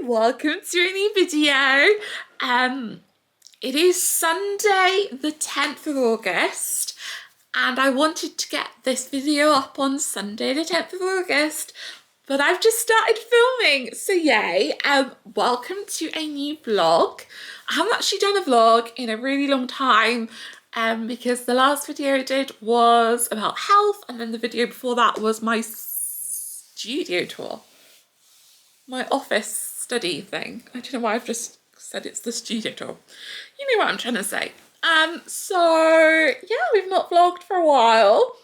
welcome to a new video. It is Sunday the 10th of August and I wanted to get this video up on Sunday the 10th of August, but I've just started filming, so yay. Welcome to a new vlog. I haven't actually done a vlog in a really long time because the last video I did was about health, and then the video before that was my studio tour. My office study thing. I don't know why I've just said it's the studio tour. You know what I'm trying to say. So yeah, we've not vlogged for a while.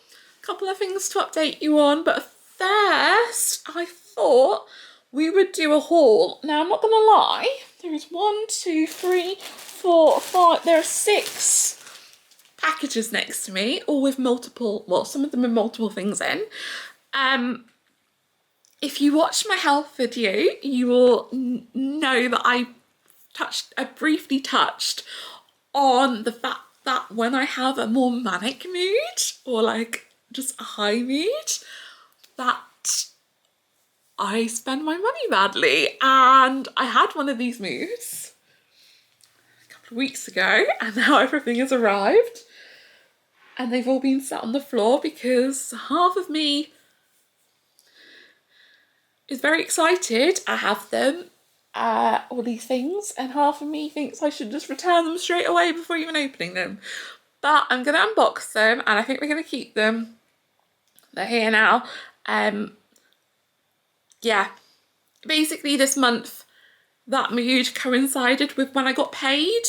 A couple of things to update you on, but first I thought we would do a haul. Now I'm not gonna lie, there's 1, 2, 3, 4, 5, there are 6 packages next to me, all with multiple, well, some of them with multiple things in. If you watched my health video, you will know that I briefly touched on the fact that when I have a more manic mood or like just a high mood, that I spend my money badly. And I had one of these moods a couple of weeks ago, and now everything has arrived and they've all been sat on the floor because half of me is very excited I have them, all these things, and half of me thinks I should just return them straight away before even opening them. But I'm gonna unbox them and I think we're gonna keep them. They're here now. Yeah, basically this month that mood coincided with when I got paid,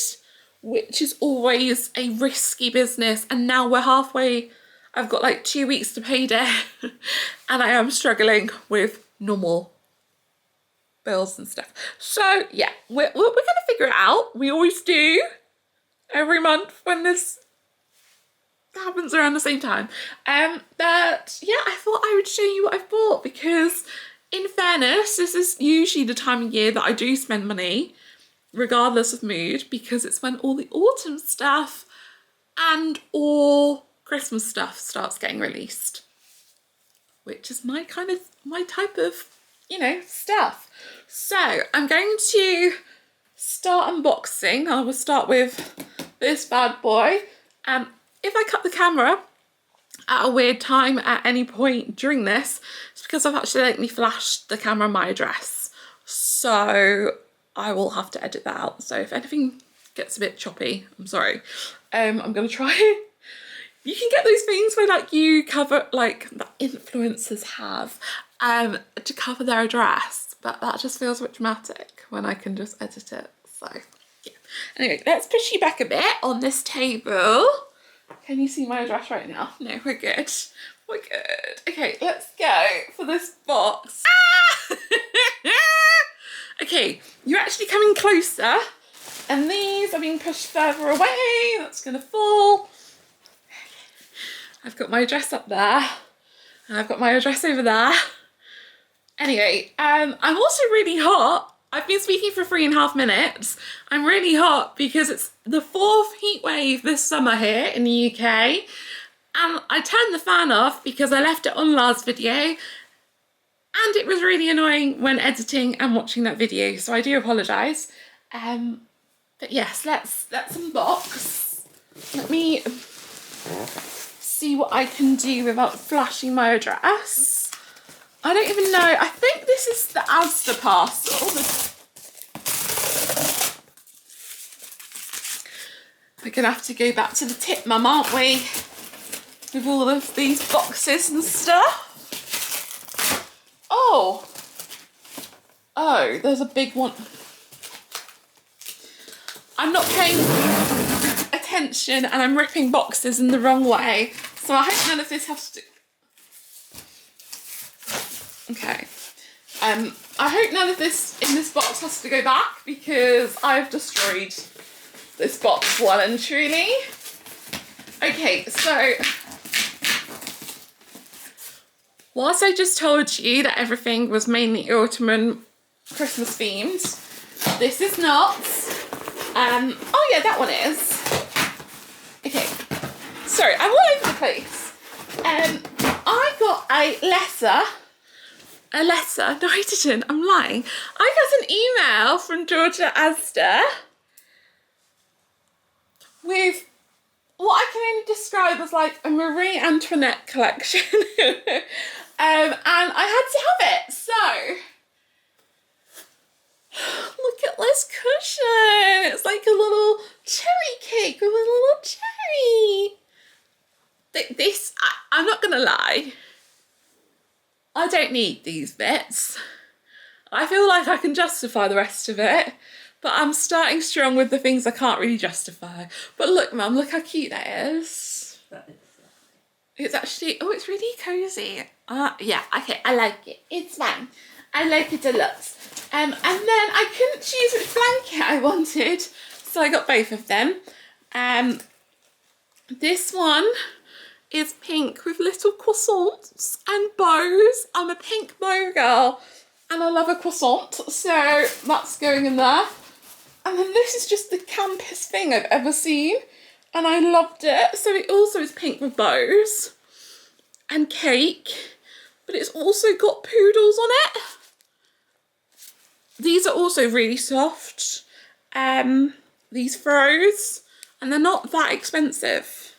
which is always a risky business, and now we're halfway. I've got like 2 weeks to payday and I am struggling with normal bills and stuff. So yeah, we're gonna figure it out. We always do every month when this happens around the same time. But yeah, I thought I would show you what I've bought because in fairness, this is usually the time of year that I do spend money regardless of mood, because it's when all the autumn stuff and all Christmas stuff starts getting released, which is my type of, you know, stuff. So I'm going to start unboxing. I will start with this bad boy. If I cut the camera at a weird time at any point during this, it's because I've accidentally flashed the camera my address. So I will have to edit that out. So if anything gets a bit choppy, I'm sorry. I'm gonna try. You can get those things where like you cover, like that influencers have, to cover their address, but that just feels a bit dramatic when I can just edit it. So yeah. Anyway, let's push you back a bit on this table. Can you see my address right now? No, we're good. We're good. Okay, let's go for this box. Ah! Okay, you're actually coming closer, and these are being pushed further away. That's gonna fall. I've got my address up there, and I've got my address over there. Anyway, I'm also really hot. I've been speaking for 3.5 minutes. I'm really hot because it's the 4th heat wave this summer here in the UK. And I turned the fan off because I left it on last video, and it was really annoying when editing and watching that video, so I do apologise. But yes, let's unbox. Let me see what I can do without flashing my address. I don't even know. I think this is the Asda parcel. We're gonna have to go back to the tip mum, aren't we? With all of these boxes and stuff. Oh, there's a big one. I'm not paying attention and I'm ripping boxes in the wrong way. So I hope none of this has to... Okay. I hope none of this in this box has to go back because I've destroyed this box well and truly. Okay, so whilst I just told you that everything was mainly autumn and Christmas themed, this is not. Oh yeah, that one is. Okay, sorry, I'm all over the place. I got a letter a letter. No, I didn't. I'm lying. I got an email from Georgia Asda with what I can only describe as like a Marie Antoinette collection. And I had to have it. So, look at this cushion. It's like a little cherry cake with a little cherry. I'm not gonna lie. I don't need these bits. I feel like I can justify the rest of it, but I'm starting strong with the things I can't really justify. But look, Mum, look how cute that is. That is It's actually, oh, it's really cozy. Yeah, okay, I like it. It's fine. I like it a lot. And then I couldn't choose which blanket I wanted, so I got both of them. This one is pink with little croissants and bows. I'm a pink bow girl and I love a croissant, so that's going in there. And then this is just the campest thing I've ever seen and I loved it. So it also is pink with bows and cake, but it's also got poodles on it. These are also really soft, these throws, and they're not that expensive.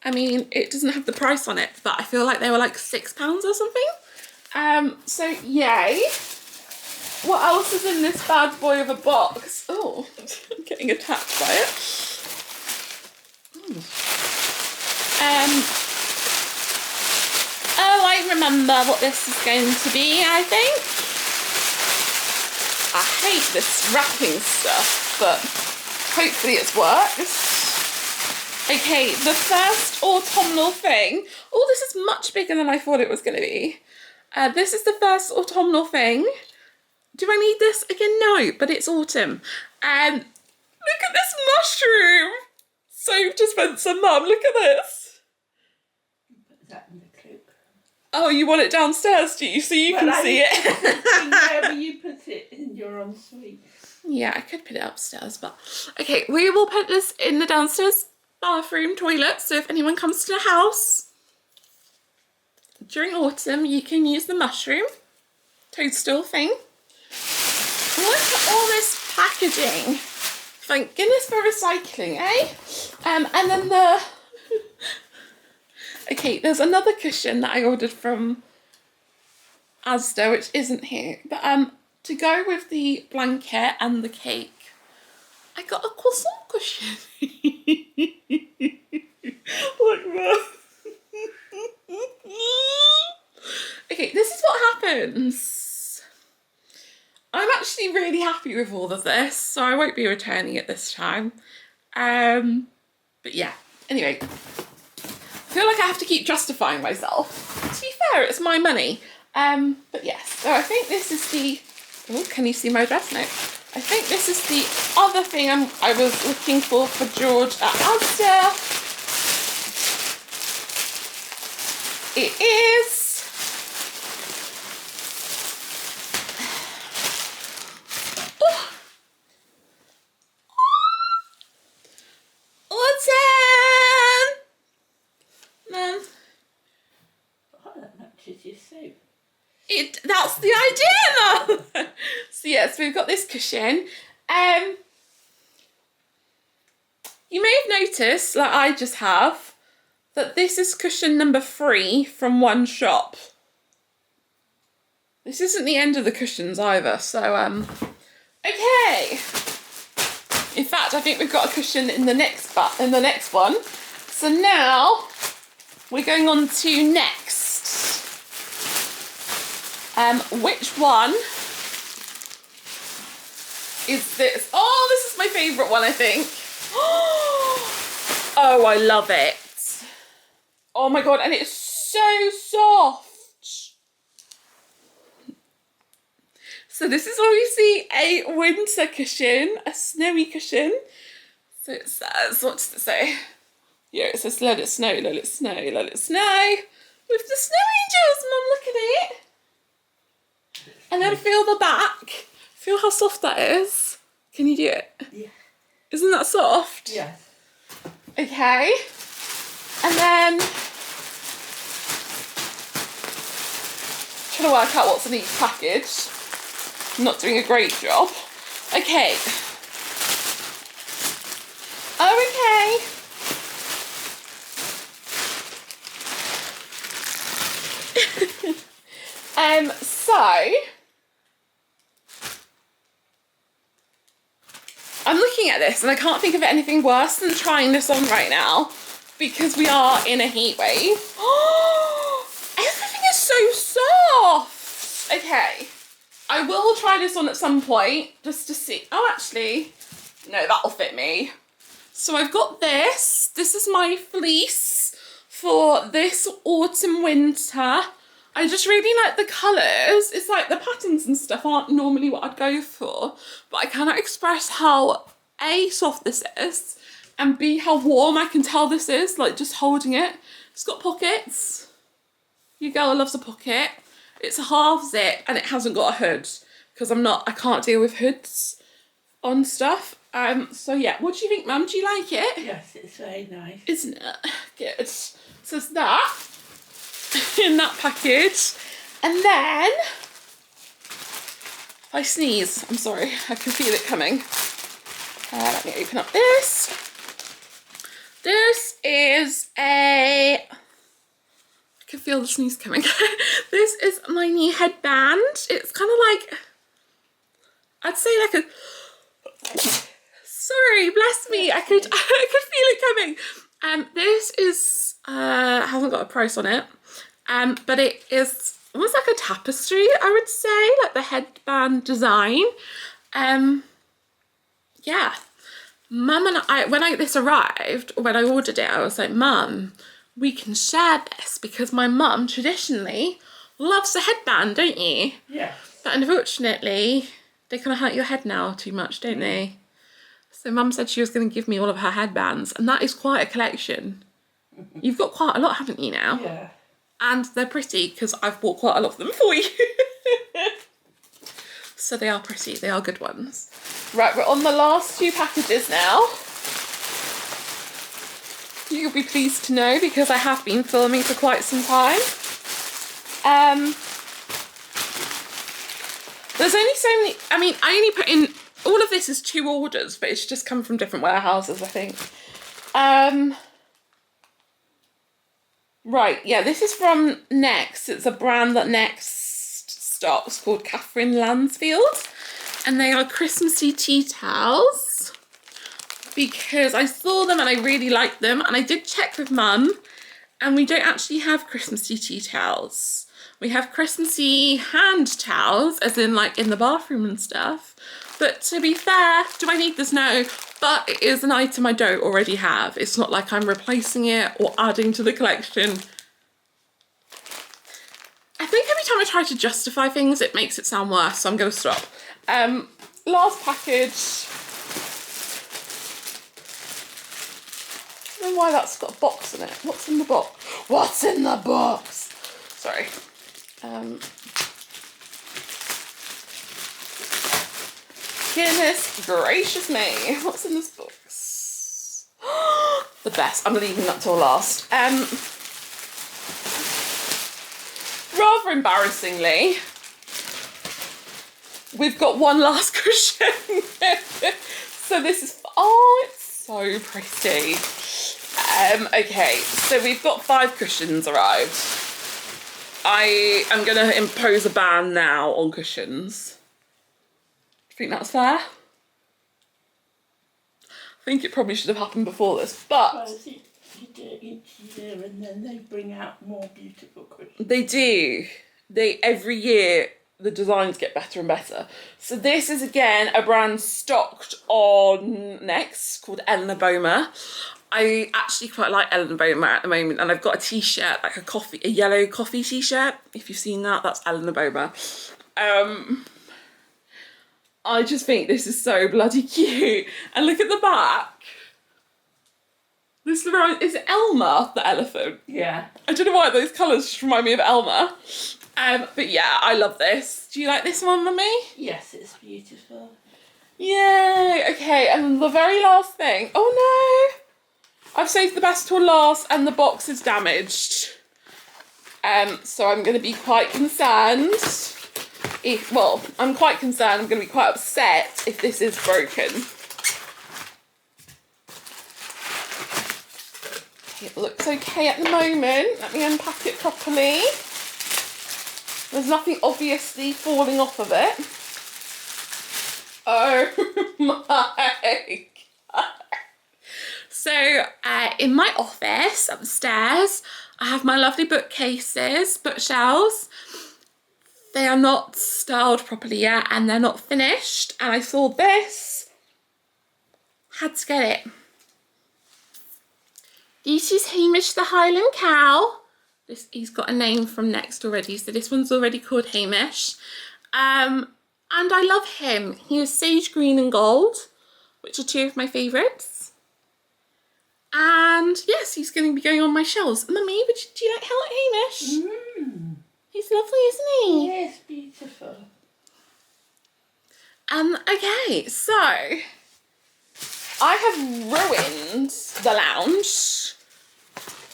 I mean, it doesn't have the price on it, but I feel like they were like £6 or something. So yay. What else is in this bad boy of a box? Oh, I'm getting attacked by it. Oh, I remember what this is going to be, I think. I hate this wrapping stuff, but hopefully it works. Okay, the first autumnal thing. Oh, this is much bigger than I thought it was going to be. This is the first autumnal thing. Do I need this? Again, no, but it's autumn. Look at this mushroom. So Spencer, Mum, look at this. Put that in the cloak. Oh, you want it downstairs, do you? So you can see it. Wherever you put it in your ensuite. Yeah, I could put it upstairs, but... Okay, we will put this in the downstairs bathroom toilet, so if anyone comes to the house during autumn, you can use the mushroom toadstool thing. Look at all this packaging. Thank goodness for recycling, eh? And then the... Okay, there's another cushion that I ordered from Asda, which isn't here. But to go with the blanket and the cake, I got a croissant cushion. Look, Mum. Okay, this is what happens. I'm actually really happy with all of this, so I won't be returning it this time. But yeah, anyway. I feel like I have to keep justifying myself. To be fair, it's my money. But yes, so I think this is the... Oh, can you see my dress now? I think this is the other thing I was looking for George at Asda. It is... Autumn! Mum. Oh, that matches your suit. That's the idea, Mum! So yes, we've got this cushion. You may have noticed, like I just have, that this is cushion number 3 from one shop. This isn't the end of the cushions either, so okay. In fact, I think we've got a cushion in the next one. So now we're going on to next. Which one is this? Oh, this is my favourite one, I think. Oh, I love it. Oh my God, and it's so soft. So this is obviously a winter cushion, a snowy cushion. So it says, what does it say? Yeah, it says, let it snow, let it snow, let it snow. With the snow angels, Mum, look at it. And then feel the back. Feel how soft that is. Can you do it? Yeah. Isn't that soft? Yes. Okay. And then trying to work out what's in each package. I'm not doing a great job. Okay. Oh, okay. So I'm looking at this and I can't think of anything worse than trying this on right now because we are in a heat wave. Oh, everything is so soft. Okay, I will try this on at some point just to see. Oh, actually, no, that'll fit me. So I've got this. This is my fleece for this autumn winter. I just really like the colours. It's like the patterns and stuff aren't normally what I'd go for, but I cannot express how A, soft this is, and B, how warm I can tell this is, like just holding it. It's got pockets. Your girl loves a pocket. It's a half zip and it hasn't got a hood because I can't deal with hoods on stuff. So yeah, what do you think, Mum? Do you like it? Yes, it's very nice. Isn't it? Good. So it's that in that package. And then, if I sneeze, I'm sorry, I can feel it coming. Let me open up this. This is I can feel the sneeze coming. This is my new headband. It's kind of like, I'd say like a, sorry, bless me, I could feel it coming. This is, hasn't got a price on it, but it is almost like a tapestry, I would say, like the headband design. Yeah, Mum and I, when this arrived, when I ordered it, I was like, Mum, we can share this because my mum traditionally loves a headband, don't you? Yeah. But unfortunately, they kind of hurt your head now too much, don't they? So Mum said she was going to give me all of her headbands, and that is quite a collection. You've got quite a lot, haven't you, now? Yeah. And they're pretty because I've bought quite a lot of them for you. So they are pretty, they are good ones. Right, we're on the last two packages now. You'll be pleased to know because I have been filming for quite some time. There's only so many, I mean, I only put in, all of this is 2 orders, but it's just come from different warehouses, I think. Right, yeah, this is from Next. It's a brand that Next stocks called Catherine Lansfield. And they are Christmassy tea towels because I saw them and I really liked them. And I did check with Mum and we don't actually have Christmassy tea towels. We have Christmassy hand towels, as in like in the bathroom and stuff. But to be fair, do I need this? No. But it is an item I don't already have. It's not like I'm replacing it or adding to the collection. I think every time I try to justify things, it makes it sound worse, so I'm going to stop. Last package. I don't know why that's got a box in it. What's in the box? What's in the box? Sorry. Goodness gracious me. What's in this box? The best. I'm leaving that till last. Rather embarrassingly, we've got one last cushion. So this is, oh, it's so pretty. Okay, so we've got 5 cushions arrived. I am going to impose a ban now on cushions. Do you think that's fair? I think it probably should have happened before this, but... Well, you do it each year and then they bring out more beautiful cushions. They do. Every year, the designs get better and better. So this is, again, a brand stocked on Next called Eleanor Boehmer. I actually quite like Eleanor Boehmer at the moment, and I've got a t-shirt, like a yellow coffee t-shirt. If you've seen that, that's Eleanor Boehmer. I just think this is so bloody cute. And look at the back. This is Elmer, the elephant. Yeah. I don't know why those colours just remind me of Elmer. But yeah, I love this. Do you like this one, Mummy? Yes, it's beautiful. Yay! Okay, and the very last thing. Oh no! I've saved the best till last and the box is damaged. So I'm going to be quite concerned. I'm quite concerned. I'm going to be quite upset if this is broken. It looks okay at the moment. Let me unpack it properly. There's nothing obviously falling off of it. Oh my God. So in my office upstairs, I have my lovely bookcases, bookshelves. They are not styled properly yet and they're not finished. And I saw this, had to get it. This is Hamish the Highland Cow. He's got a name from Next already, so this one's already called Hamish. And I love him. He is sage green and gold, which are two of my favourites. And yes, he's going to be going on my shelves. Mummy, do you like Hamish? Mm. He's lovely, isn't he? Yes, beautiful. Okay, so I have ruined the lounge.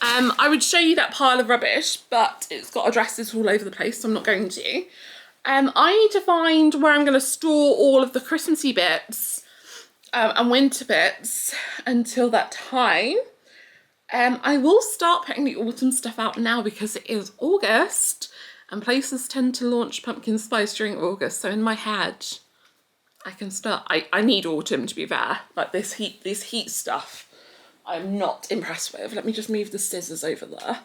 I would show you that pile of rubbish, but it's got addresses all over the place, so I'm not going to. I need to find where I'm going to store all of the Christmassy bits and winter bits until that time. I will start putting the autumn stuff out now because it is August and places tend to launch pumpkin spice during August, so in my head I can start. I need autumn, to be fair. Like this heat stuff I'm not impressed with. Let me just move the scissors over there.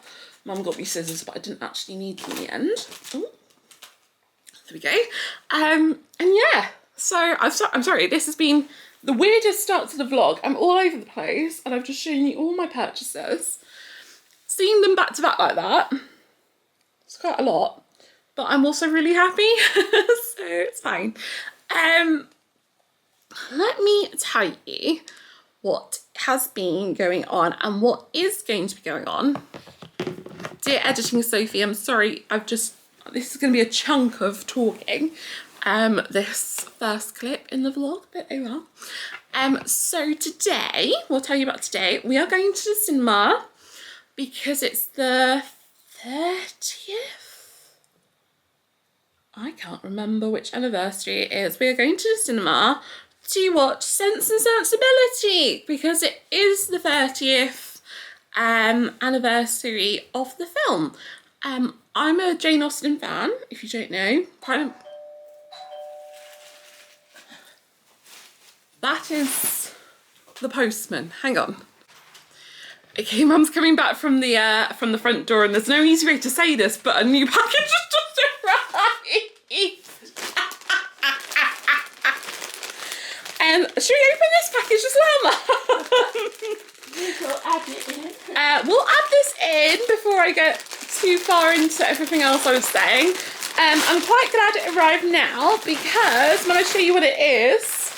Mum got me scissors, but I didn't actually need them in the end. Ooh. There we go. And yeah, so I'm sorry, this has been the weirdest start to the vlog. I'm all over the place and I've just shown you all my purchases. Seeing them back to back like that, it's quite a lot, but I'm also really happy, so it's fine. Let me tell you what has been going on and what is going to be going on. Dear editing Sophie, I'm sorry, this is going to be a chunk of talking, this first clip in the vlog, but oh well. So today, we'll tell you about today, we are going to the cinema because it's the 30th? I can't remember which anniversary it is. We are going to the cinema to watch Sense and Sensibility because it is the 30th anniversary of the film. I'm a Jane Austen fan, if you don't know. That is the postman. Hang on. Okay, Mum's coming back from the front door, and there's no easy way to say this, but a new package has just arrived. Should we open this package as well, We'll add it in. We'll add this in before I get too far into everything else I was saying. I'm quite glad it arrived now because when I show you what it is,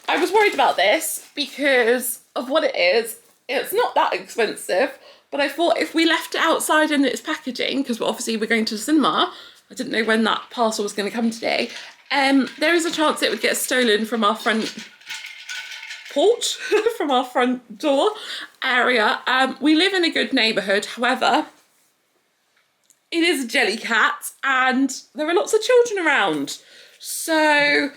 I was worried about this because of what it is. It's not that expensive, but I thought if we left it outside in its packaging, because obviously we're going to the cinema, I didn't know when that parcel was going to come today, there is a chance it would get stolen from our front porch, from our front door area. We live in a good neighbourhood, however, it is a Jellycat and there are lots of children around. So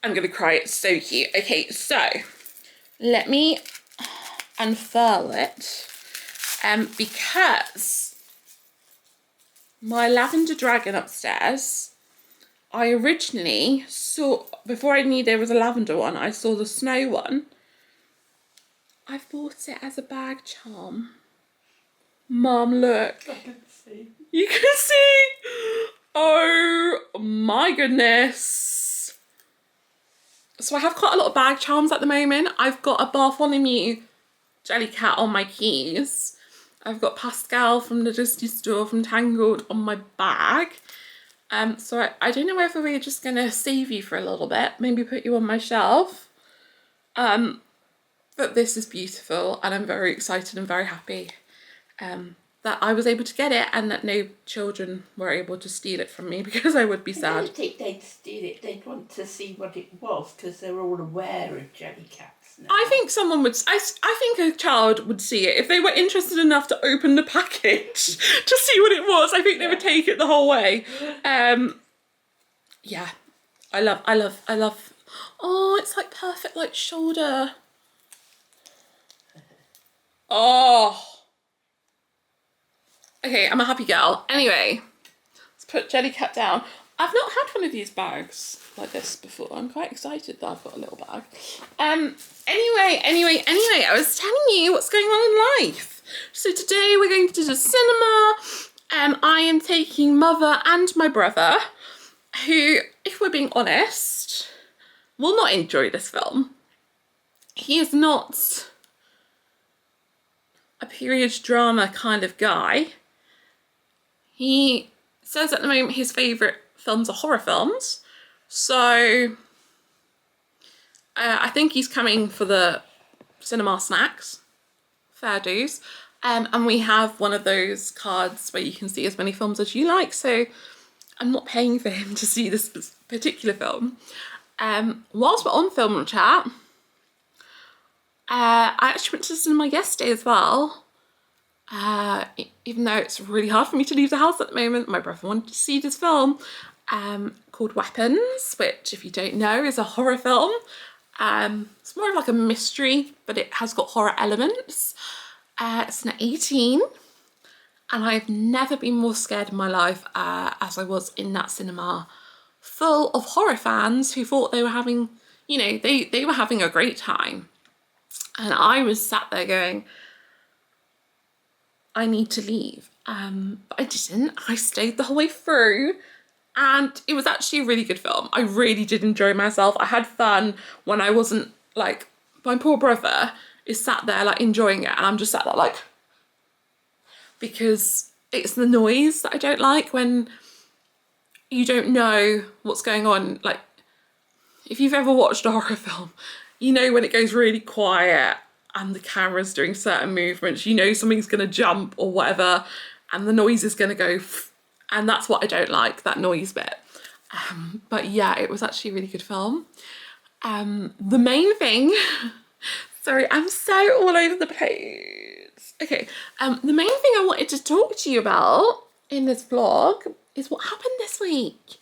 I'm going to cry, it's so cute. Okay, so let me unfurl it because my lavender dragon upstairs, I originally saw, before I knew there was a lavender one, I saw the snow one. I've bought it as a bag charm. Mum, look. I can see. You can see. Oh my goodness. So I have quite a lot of bag charms at the moment. I've got a Bartholomew Jellycat on my keys. I've got Pascal from the Disney store from Tangled on my bag. So I don't know whether we're just going to save you for a little bit, maybe put you on my shelf. But this is beautiful and I'm very excited and very happy that I was able to get it and that no children were able to steal it from me, because I would be I sad. don't think they'd steal it. They'd want to see what it was because they're all aware of Jellycats now. I think someone would, I think a child would see it. If they were interested enough to open the package to see what it was, I think they would take it the whole way. Yeah, I love, oh, it's like perfect, like shoulder. Oh. Okay, I'm a happy girl. Anyway, let's put Jellycat down. I've not had one of these bags like this before. I'm quite excited that I've got a little bag. Anyway, I was telling you what's going on in life. So today we're going to the cinema. I am taking mother and my brother, who, if we're being honest, will not enjoy this film. He is not a period drama kind of guy. He says at the moment his favourite films are horror films. So I think he's coming for the cinema snacks. Fair dues. And we have one of those cards where you can see as many films as you like. So I'm not paying for him to see this particular film. Whilst we're on film chat, I actually went to the cinema yesterday as well. Even though it's really hard for me to leave the house at the moment, my brother wanted to see this film called Weapons, which, if you don't know, is a horror film. It's more of like a mystery, but it has got horror elements. It's an 18, and I've never been more scared in my life as I was in that cinema, full of horror fans who thought they were having, you know, they were having a great time. And I was sat there going, I need to leave. But I didn't. I stayed the whole way through, and it was actually a really good film. I really did enjoy myself. I had fun when I wasn't, like, my poor brother is sat there like enjoying it, and I'm just sat there like, because it's the noise that I don't like when you don't know what's going on. Like, if you've ever watched a horror film, you know when it goes really quiet and the camera's doing certain movements, you know something's going to jump or whatever, and the noise is going to go, and that's what I don't like, that noise bit. But yeah, it was actually a really good film. The main thing, sorry, I'm so all over the place. Okay, the main thing I wanted to talk to you about in this vlog is what happened this week.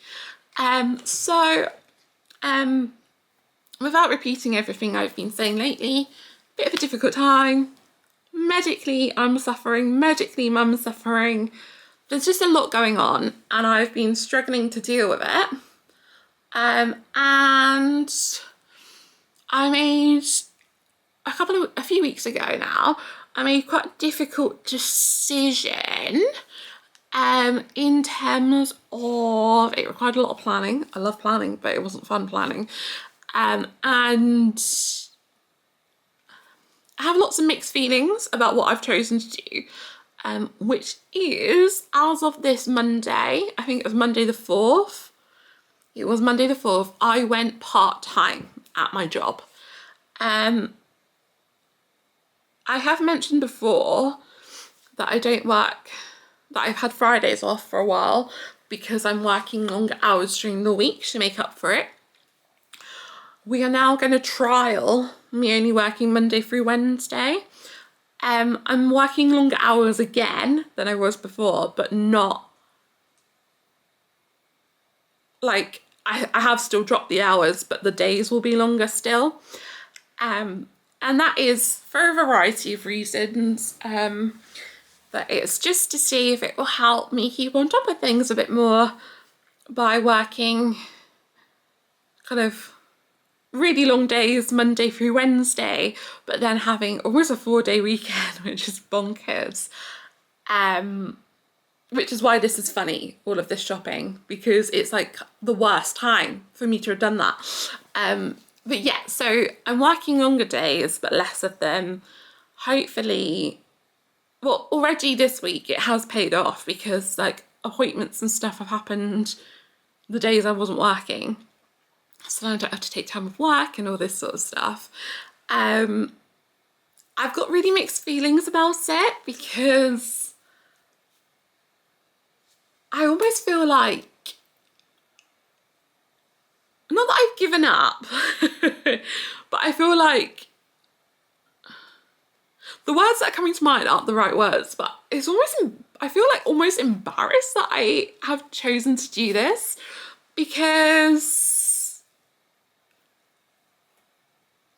Without repeating everything I've been saying lately, bit of a difficult time. Medically, I'm suffering. Medically, mum's suffering. There's just a lot going on, and I've been struggling to deal with it. And I made a few weeks ago now, I made quite a difficult decision in terms of, it required a lot of planning. I love planning, but it wasn't fun planning. And I have lots of mixed feelings about what I've chosen to do, which is, as of this Monday, I think it was Monday the 4th, I went part-time at my job. I have mentioned before that I don't work, that I've had Fridays off for a while because I'm working longer hours during the week to make up for it. We are now going to trial me only working Monday through Wednesday. I'm working longer hours again than I was before, but not, like, I have still dropped the hours, but the days will be longer still. And that is for a variety of reasons. But it's just to see if it will help me keep on top of things a bit more by working kind of really long days, Monday through Wednesday, but then having almost a 4-day weekend, which is bonkers. Which is why this is funny, all of this shopping, because it's like the worst time for me to have done that. But yeah, so I'm working longer days, but less of them. Hopefully, well, already this week it has paid off because like appointments and stuff have happened the days I wasn't working. So then I don't have to take time off work and all this sort of stuff. I've got really mixed feelings about it because I almost feel like, not that I've given up, but I feel like the words that are coming to mind aren't the right words, but it's almost, I feel like almost embarrassed that I have chosen to do this, because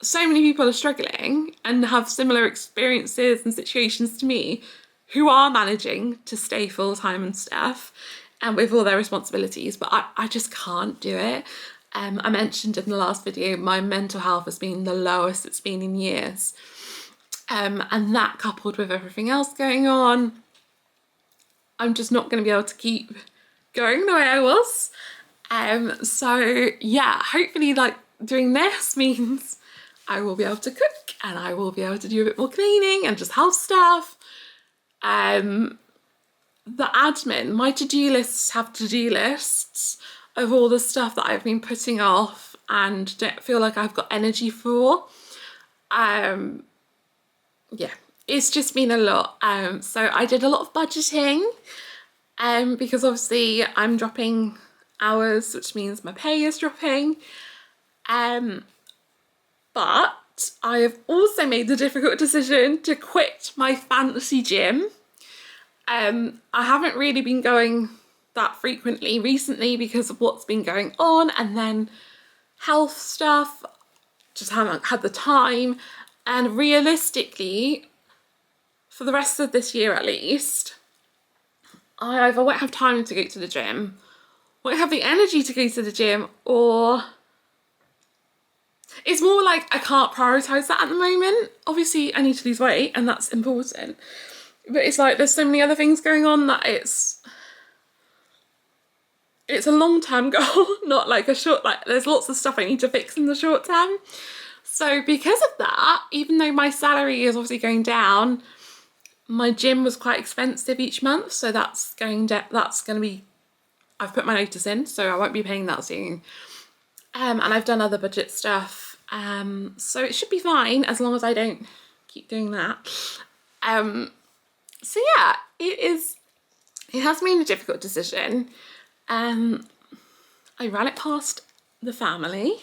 so many people are struggling and have similar experiences and situations to me who are managing to stay full-time and stuff and with all their responsibilities, but I just can't do it. I mentioned in the last video, my mental health has been the lowest it's been in years. And that coupled with everything else going on, I'm just not going to be able to keep going the way I was. So yeah, hopefully like doing this means I will be able to cook and I will be able to do a bit more cleaning and just house stuff. The admin, my to-do lists have to-do lists of all the stuff that I've been putting off and don't feel like I've got energy for. Yeah, it's just been a lot. So I did a lot of budgeting because obviously I'm dropping hours, which means my pay is dropping. But I have also made the difficult decision to quit my fancy gym. I haven't really been going that frequently recently because of what's been going on, and then health stuff, just haven't had the time. And realistically, for the rest of this year at least, I either won't have time to go to the gym, won't have the energy to go to the gym, or it's more like I can't prioritise that at the moment. Obviously I need to lose weight and that's important, but it's like there's so many other things going on that it's a long-term goal, not like a short, like there's lots of stuff I need to fix in the short term. So because of that, even though my salary is obviously going down, my gym was quite expensive each month, so that's going to be, I've put my notice in, so I won't be paying that soon. And I've done other budget stuff, so it should be fine as long as I don't keep doing that. So yeah, it has been a difficult decision. I ran it past the family.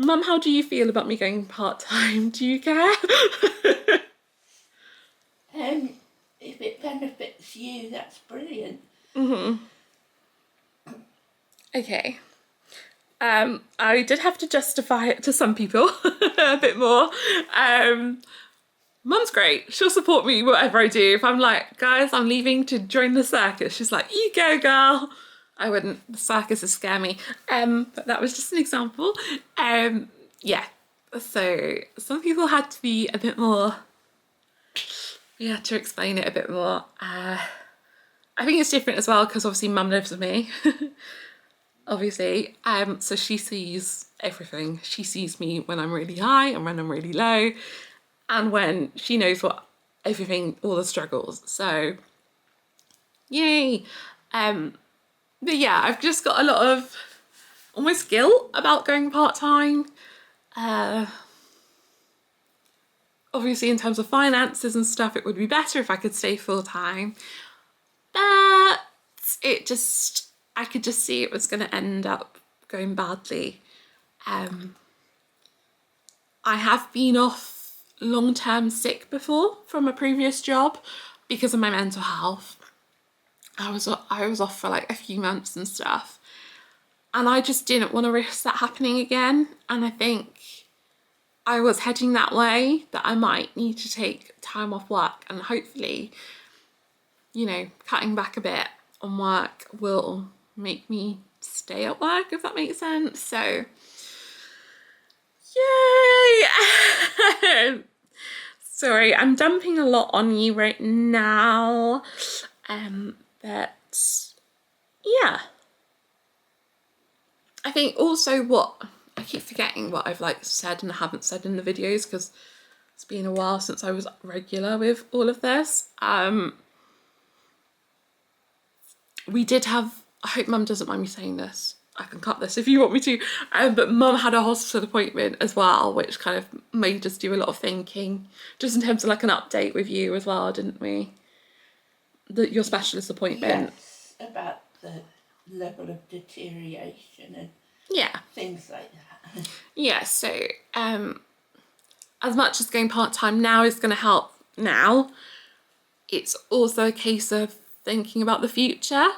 Mum, how do you feel about me going part-time? Do you care? If it benefits you, that's brilliant. Okay. I did have to justify it to some people a bit more. Mum's great. She'll support me whatever I do. If I'm like, guys, I'm leaving to join the circus, she's like, you go, girl. I wouldn't. The circuses scare me. But that was just an example. Yeah. So some people had to be a bit more. We had to explain it a bit more. I think it's different as well because obviously Mum lives with me. Obviously. So she sees everything. She sees me when I'm really high and when I'm really low, and when she knows what everything, all the struggles. So yay. But yeah, I've just got a lot of almost guilt about going part-time. Obviously in terms of finances and stuff, it would be better if I could stay full-time, but I could just see it was going to end up going badly. I have been off long-term sick before from a previous job because of my mental health. I was off for like a few months and stuff, and I just didn't want to risk that happening again. And I think I was heading that way, that I might need to take time off work, and hopefully, you know, cutting back a bit on work will make me stay at work, if that makes sense. So yay. Sorry, I'm dumping a lot on you right now, but yeah, I think also what I keep forgetting what I've like said and haven't said in the videos because it's been a while since I was regular with all of this. We did have, I hope Mum doesn't mind me saying this, I can cut this if you want me to, but Mum had a hospital appointment as well, which kind of made us do a lot of thinking, just in terms of like an update with you as well, didn't we? your specialist appointment. Yes, about the level of deterioration and Yeah. things like that. Yeah, so as much as going part-time now is going to help now, it's also a case of thinking about the future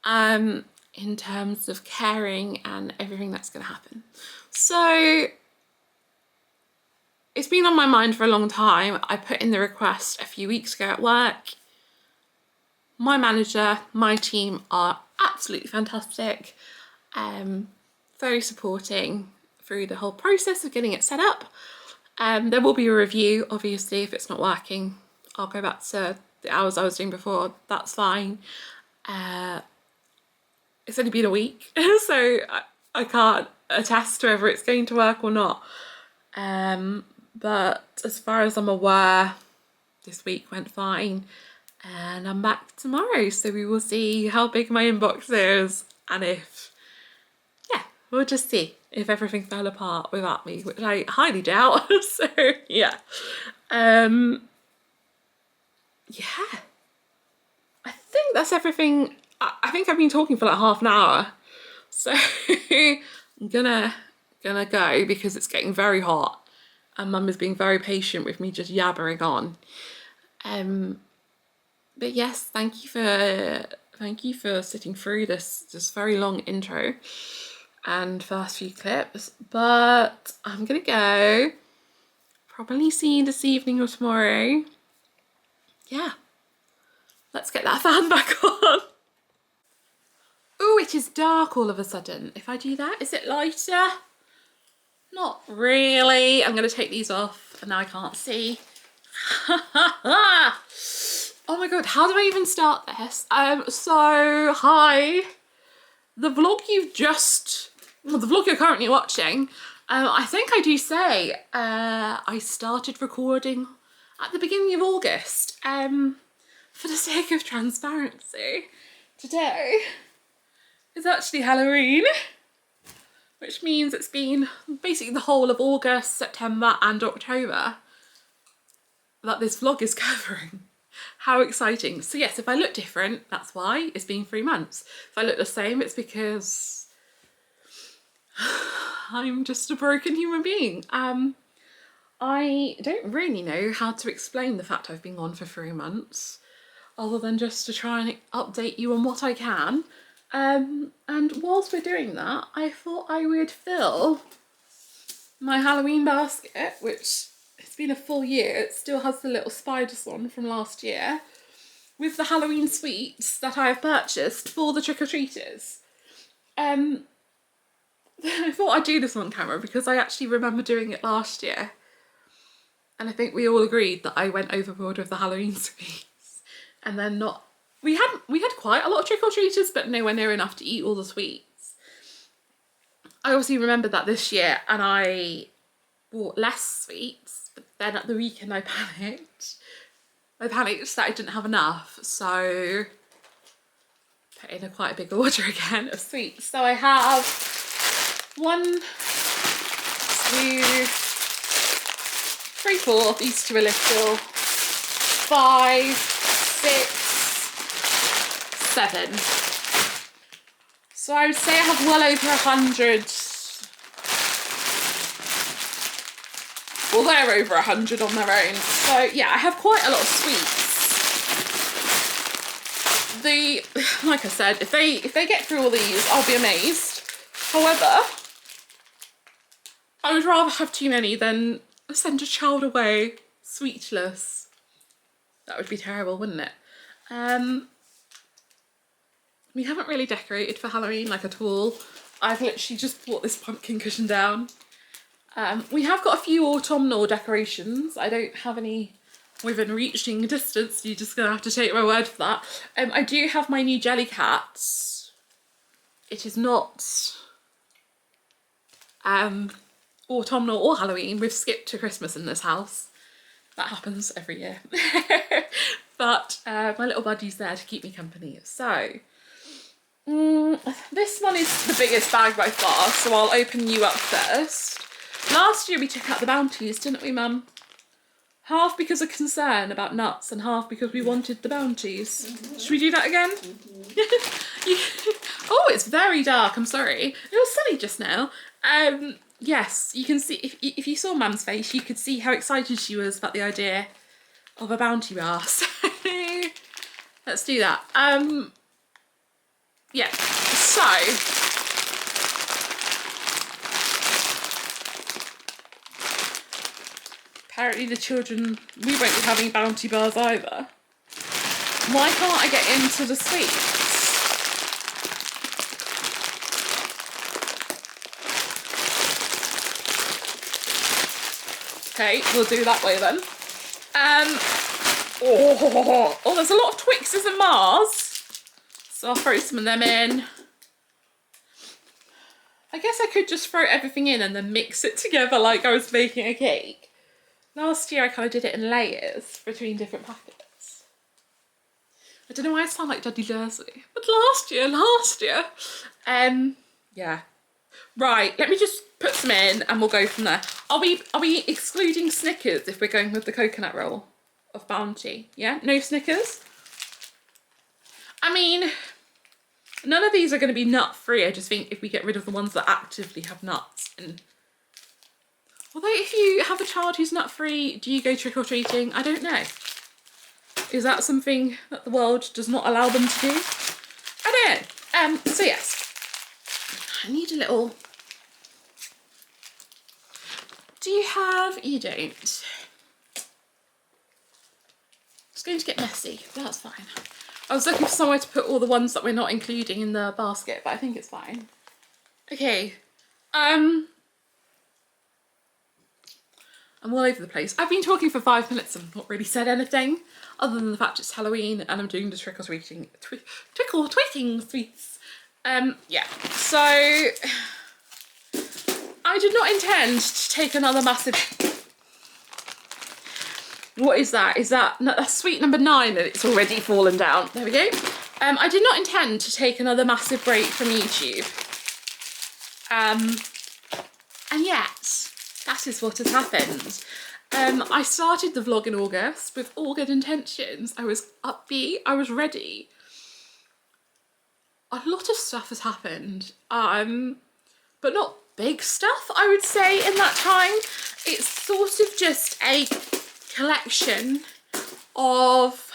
in terms of caring and everything that's going to happen. So it's been on my mind for a long time. I put in the request a few weeks ago at work. My manager, my team are absolutely fantastic, very supporting through the whole process of getting it set up. There will be a review, obviously, if it's not working. I'll go back to the hours I was doing before, that's fine. It's only been a week, so I can't attest to whether it's going to work or not. But as far as I'm aware, this week went fine. And I'm back tomorrow, so we will see how big my inbox is and if, yeah, we'll just see if everything fell apart without me, which I highly doubt. So yeah. Yeah. I think that's everything. I think I've been talking for like half an hour. So I'm gonna go because it's getting very hot and Mum is being very patient with me just yabbering on. But yes, thank you for sitting through this very long intro and first few clips. But I'm gonna go. Probably see you this evening or tomorrow. Yeah. Let's get that fan back on. Oh, it is dark all of a sudden. If I do that, is it lighter? Not really. I'm gonna take these off and now I can't see. Oh my god, how do I even start this? So hi. The vlog the vlog you're currently watching, I think I do say I started recording at the beginning of August. For the sake of transparency, today is actually Halloween, which means it's been basically the whole of August, September and October that this vlog is covering. How exciting. So yes, if I look different, that's why. It's been 3 months. If I look the same, it's because I'm just a broken human being. I don't really know how to explain the fact I've been gone for 3 months, other than just to try and update you on what I can. And whilst we're doing that, I thought I would fill my Halloween basket, which it's been a full year, it still has the little spiders on from last year, with the Halloween sweets that I have purchased for the trick-or-treaters. I thought I'd do this on camera because I actually remember doing it last year. And I think we all agreed that I went overboard with the Halloween sweets. And then we had quite a lot of trick-or-treaters, but nowhere near enough to eat all the sweets. I obviously remembered that this year and I bought less sweets, but then at the weekend I panicked. I panicked that I didn't have enough, so put in quite a big order again of sweets. So I have 1, 2, 3, 4, these two are little, 5, 6, 7. So I would say I have well over 100. Well, they're over 100 on their own. So yeah, I have quite a lot of sweets. Like I said, if they get through all these, I'll be amazed. However, I would rather have too many than send a child away sweetless. That would be terrible, wouldn't it? We haven't really decorated for Halloween like at all. I've literally just brought this pumpkin cushion down. We have got a few autumnal decorations. I don't have any within reaching distance. You're just gonna have to take my word for that. I do have my new jelly cats. It is not autumnal or Halloween. We've skipped to Christmas in this house. That happens every year. But my little buddy's there to keep me company. So this one is the biggest bag by far, so I'll open you up first. Last year we took out the bounties, didn't we, Mum? Half because of concern about nuts and half because we wanted the bounties. Should we do that again? Oh, it's very dark, I'm sorry. It was sunny just now. Yes, you can see, if you saw Mum's face, you could see how excited she was about the idea of a bounty bar. So, let's do that. Yeah, so... Apparently the children, we won't be having bounty bars either. Why can't I get into the sweets? Okay, we'll do that way then. Oh, there's a lot of Twixes and Mars. So I'll throw some of them in. I guess I could just throw everything in and then mix it together like I was making a cake. Last year I kind of did it in layers between different packets. I don't know why I sound like Daddy Dursley, but last year. Yeah. Right, let me just put some in and we'll go from there. Are we excluding Snickers if we're going with the coconut roll of Bounty? Yeah, no Snickers? I mean, none of these are going to be nut free. I just think if we get rid of the ones that actively have nuts in. Although if you have a child who's nut free, do you go trick-or-treating? I don't know. Is that something that the world does not allow them to do? I don't know. So yes, I need a little... Do you have... You don't. It's going to get messy, but that's fine. I was looking for somewhere to put all the ones that we're not including in the basket, but I think it's fine. Okay. I'm all over the place. I've been talking for 5 minutes and not really said anything other than the fact it's Halloween and I'm doing the trick-or-treating sweets. Yeah, so I did not intend to take another massive... What is that? Is that that's sweet number 9 and it's already fallen down? There we go. I did not intend to take another massive break from YouTube. And yet, that is what has happened. I started the vlog in August with all good intentions. I was upbeat, I was ready. A lot of stuff has happened, but not big stuff, I would say, in that time. It's sort of just a collection of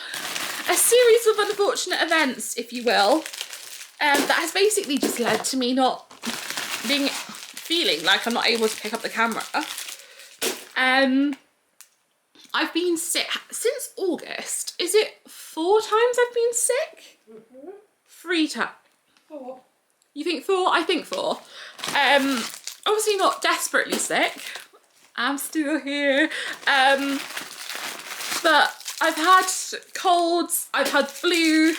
a series of unfortunate events, if you will, that has basically just led to me not feeling like I'm not able to pick up the camera. I've been sick since August. Is it 4 times I've been sick? 3 times. 4. You think 4? I think 4. Obviously not desperately sick. I'm still here. But I've had colds, I've had flu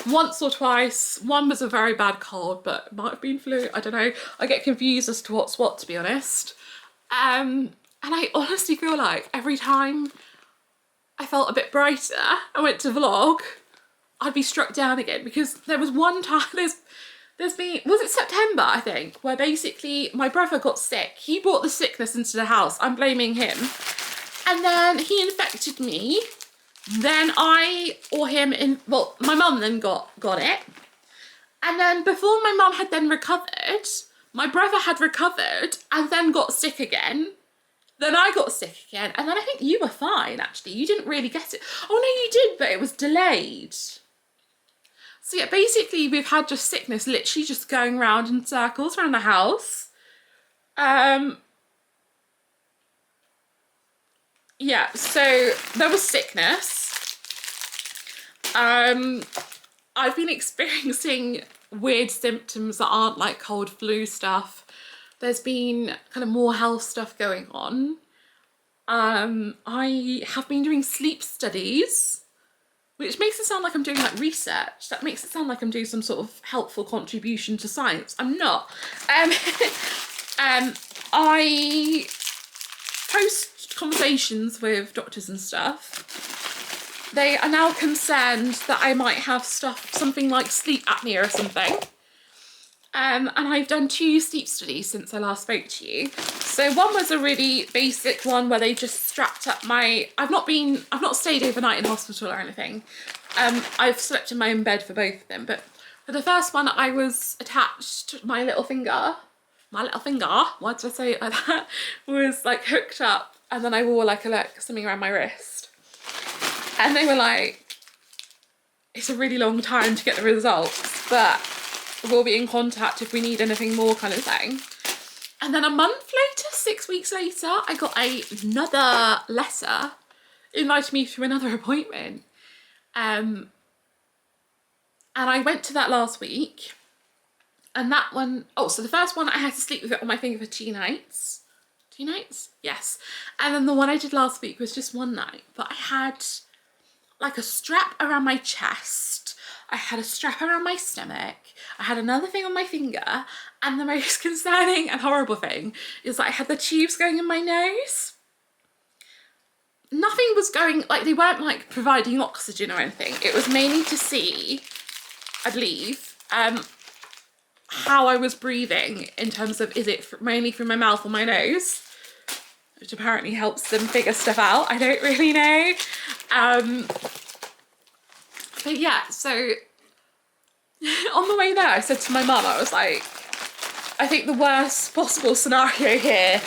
once or twice. One was a very bad cold, but it might have been flu, I don't know. I get confused as to what's what, to be honest. And I honestly feel like every time I felt a bit brighter, I went to vlog, I'd be struck down again, because there was one time, there's been, was it September, I think, where basically my brother got sick. He brought the sickness into the house. I'm blaming him. And then he infected me. Then my mum then got it. And then before my mum had then recovered, my brother had recovered and then got sick again. Then I got sick again. And then I think you were fine, actually. You didn't really get it. Oh, no, you did, but it was delayed. So yeah, basically we've had just sickness literally just going round in circles around the house. Yeah, so there was sickness. I've been experiencing weird symptoms that aren't like cold flu stuff. There's been kind of more health stuff going on. I have been doing sleep studies, which makes it sound like I'm doing like research. That makes it sound like I'm doing some sort of helpful contribution to science. I'm not. I post conversations with doctors and stuff. They are now concerned that I might have something like sleep apnea or something. And I've done 2 sleep studies since I last spoke to you. So one was a really basic one where they just strapped up my, I've not stayed overnight in hospital or anything. I've slept in my own bed for both of them, but for the first one I was attached, my little finger, why did I say it like that, was like hooked up, and then I wore like something around my wrist. And they were like, it's a really long time to get the results, but we'll be in contact if we need anything more, kind of thing. And then a month later, 6 weeks later, I got another letter inviting me to another appointment. And I went to that last week. And that one, so the first one I had to sleep with it on my finger for 2 nights. 2 nights? Yes. And then the one I did last week was just 1 night. But I had like a strap around my chest. I had a strap around my stomach. I had another thing on my finger. And the most concerning and horrible thing is that I had the tubes going in my nose. Nothing was going, like they weren't like providing oxygen or anything. It was mainly to see, I believe, how I was breathing in terms of, is it mainly through my mouth or my nose? Which apparently helps them figure stuff out. I don't really know. But yeah, so on the way there, I said to my mum, I was like, I think the worst possible scenario here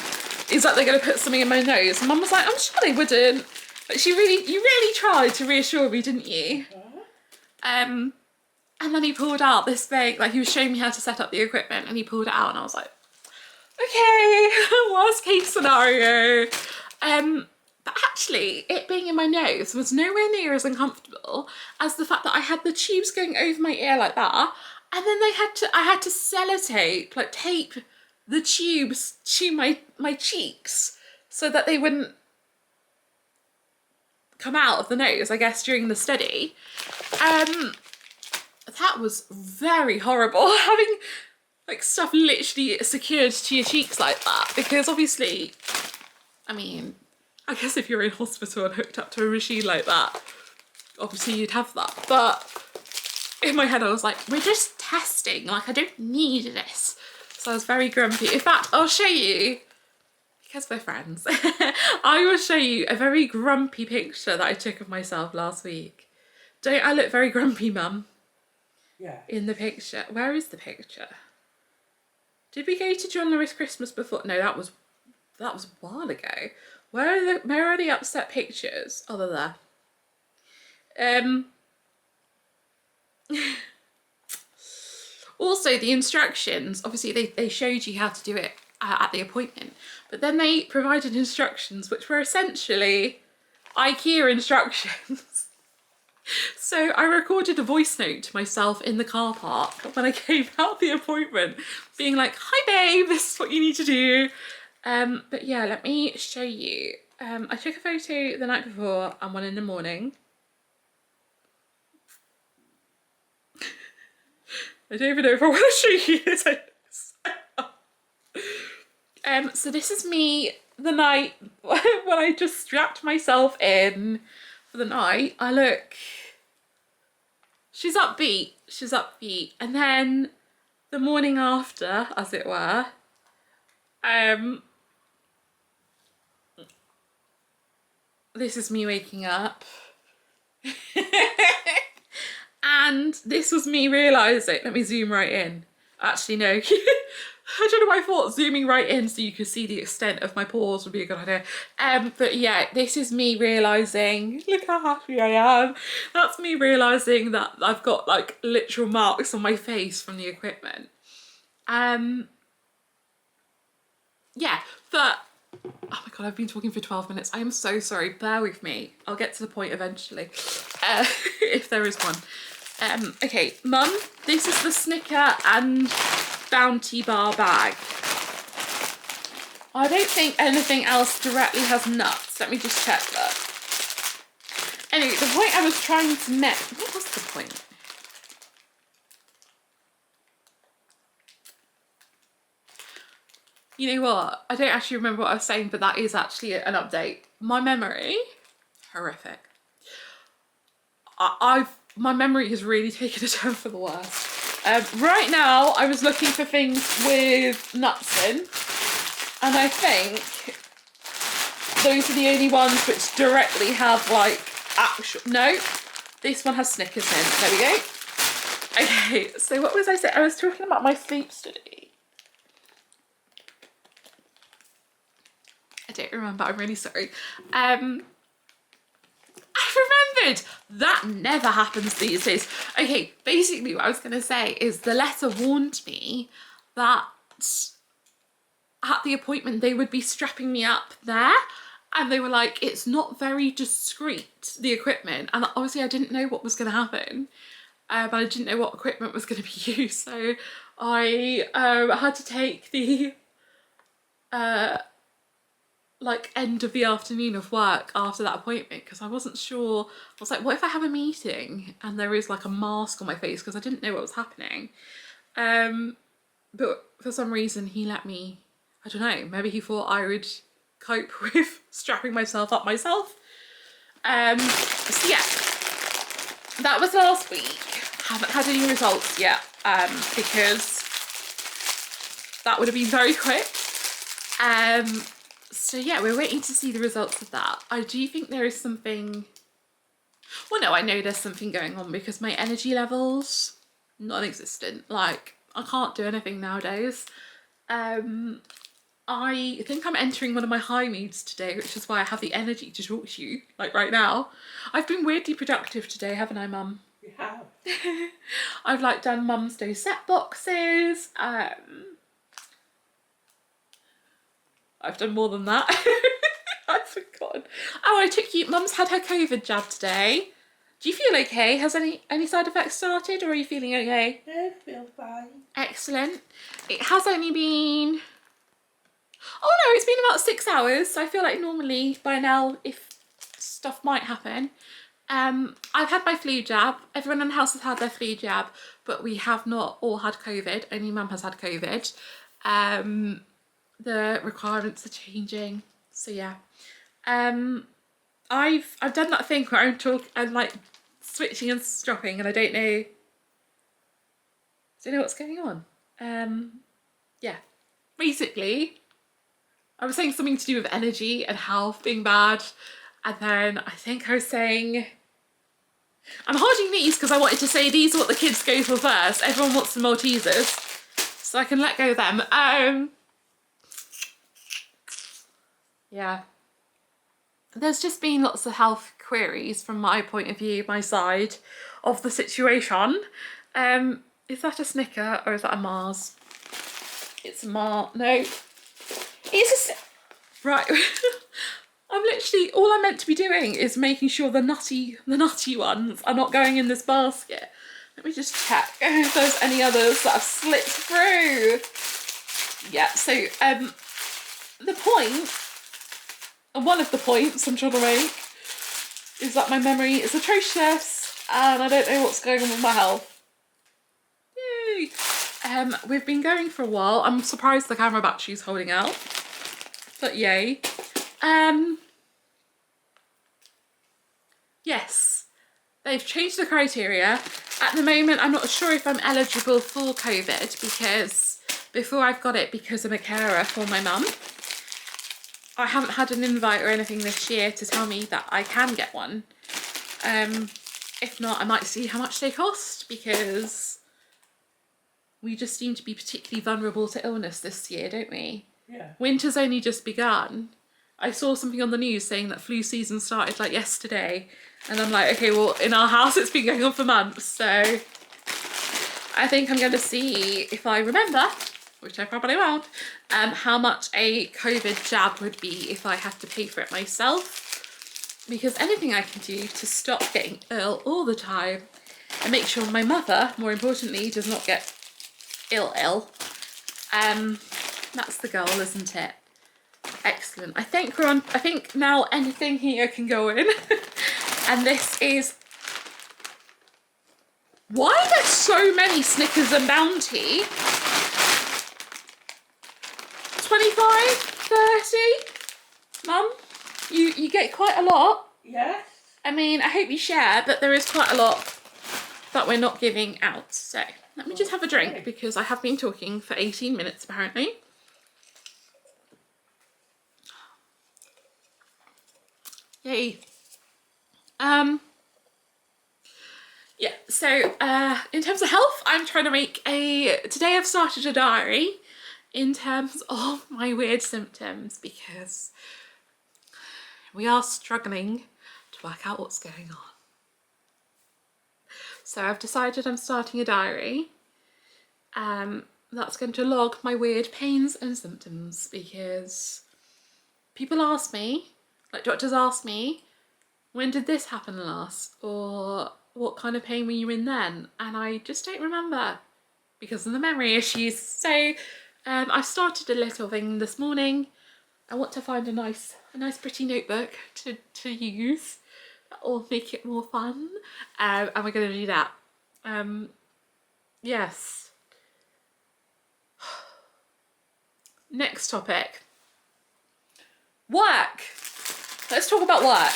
is that they're going to put something in my nose. And Mum was like, I'm sure they wouldn't. But you really tried to reassure me, didn't you? And then he pulled out this thing, like he was showing me how to set up the equipment, and he pulled it out and I was like, okay, worst case scenario. But actually, it being in my nose was nowhere near as uncomfortable as the fact that I had the tubes going over my ear like that, and then I had to sellotape, like tape the tubes to my cheeks so that they wouldn't come out of the nose, I guess, during the study. That was very horrible, having like stuff literally secured to your cheeks like that, because obviously, I mean, I guess if you're in hospital and hooked up to a machine like that, obviously you'd have that. But in my head I was like, we're just testing, like I don't need this. So I was very grumpy. In fact, I'll show you, because we're friends, I will show you a very grumpy picture that I took of myself last week. Don't I look very grumpy, Mum? Yeah. In the picture. Where is the picture? Did we go to John Lewis Christmas before? No, that was a while ago. Where are the upset pictures? Oh, they're there. Also, the instructions, obviously they showed you how to do it at the appointment, but then they provided instructions which were essentially IKEA instructions. So I recorded a voice note to myself in the car park when I came out the appointment, being like, hi babe, this is what you need to do. But yeah, let me show you. I took a photo the night before and one in the morning. I don't even know if I want to show you this. So this is me the night when I just strapped myself in for the night. She's upbeat, and then the morning after, as it were, this is me waking up. And this was me realising, let me zoom right in. Actually, no, I don't know why I thought zooming right in so you could see the extent of my pores would be a good idea. But yeah, this is me realising, look how happy I am. That's me realising that I've got like literal marks on my face from the equipment. Yeah, but, oh my God, I've been talking for 12 minutes. I am so sorry, bear with me. I'll get to the point eventually, if there is one. Okay, Mum, this is the Snicker and Bounty Bar bag. I don't think anything else directly has nuts. Let me just check that. Anyway, the point I was trying to make, what was the point? You know what? I don't actually remember what I was saying, but that is actually an update. My memory, horrific. My memory has really taken a turn for the worse. Right now, I was looking for things with nuts in, and I think those are the only ones which directly have like actual. No, this one has Snickers in. There we go. Okay, so what was I saying? I was talking about my sleep study. I don't remember. I'm really sorry. I remembered. That never happens these days. Okay, basically what I was going to say is the letter warned me that at the appointment they would be strapping me up there, and they were like, it's not very discreet, the equipment, and obviously I didn't know what was going to happen, but I didn't know what equipment was going to be used, so I had to take the like end of the afternoon of work after that appointment because I wasn't sure. I was like, what if I have a meeting and there is like a mask on my face, because I didn't know what was happening. But for some reason he let me, I don't know, maybe he thought I would cope with strapping myself up myself. So yeah, that was last week. Haven't had any results yet, because that would have been very quick. So yeah, we're waiting to see the results of that. I do think there is something, well no, I know there's something going on because my energy levels, non-existent. Like, I can't do anything nowadays. I think I'm entering one of my high moods today, which is why I have the energy to talk to you, like right now. I've been weirdly productive today, haven't I, Mum? You have. I've like done Mum's dosette boxes. I've done more than that. I've forgotten. Oh, I took you, Mum's had her COVID jab today. Do you feel okay? Has any side effects started, or are you feeling okay? I feel fine. Excellent. It has only been, oh no, it's been about 6 hours. So I feel like normally by now, if stuff might happen. I've had my flu jab. Everyone in the house has had their flu jab, but we have not all had COVID. Only Mum has had COVID. The requirements are changing, so yeah. I've done that thing where I'm like switching and stopping, and I don't know what's going on. Yeah, basically, I was saying something to do with energy and health being bad, and then I think I was saying, I'm holding these because I wanted to say these are what the kids go for first. Everyone wants the Maltesers, so I can let go of them. Yeah. There's just been lots of health queries from my point of view, my side of the situation. Is that a Snicker or is that a Mars? It's a Mars. No. It's a... Right. I'm literally, all I'm meant to be doing is making sure the nutty ones are not going in this basket. Let me just check if there's any others that have slipped through. Yeah, so the point, one of the points I'm trying to make, is that my memory is atrocious and I don't know what's going on with my health. Yay! We've been going for a while. I'm surprised the camera battery's holding out, but yay. Yes, they've changed the criteria. At the moment, I'm not sure if I'm eligible for COVID because before I've got it because I'm a carer for my mum. I haven't had an invite or anything this year to tell me that I can get one. If not, I might see how much they cost because we just seem to be particularly vulnerable to illness this year, don't we? Yeah. Winter's only just begun. I saw something on the news saying that flu season started like yesterday, and I'm like, okay, well, in our house it's been going on for months, so I think I'm going to see if I remember, which I probably won't, how much a COVID jab would be if I had to pay for it myself, because anything I can do to stop getting ill all the time and make sure my mother, more importantly, does not get ill, that's the goal, isn't it? Excellent. I think we're on, I think now anything here can go in. And this is, why are there so many Snickers and Bounty? 25, 30? Mum, you get quite a lot. Yes. I mean, I hope you share, but there is quite a lot that we're not giving out, so Let me just have a drink because I have been talking for 18 minutes apparently. Yay. Yeah, so in terms of health, I'm trying to make today I've started a diary in terms of my weird symptoms because we are struggling to work out what's going on. So I've decided I'm starting a diary that's going to log my weird pains and symptoms because people ask me, like doctors ask me, when did this happen last? Or what kind of pain were you in then? And I just don't remember because of the memory issues. So I've started a little thing this morning. I want to find a nice pretty notebook to use that will make it more fun. And we're going to do that. Yes. Next topic. Work. Let's talk about work.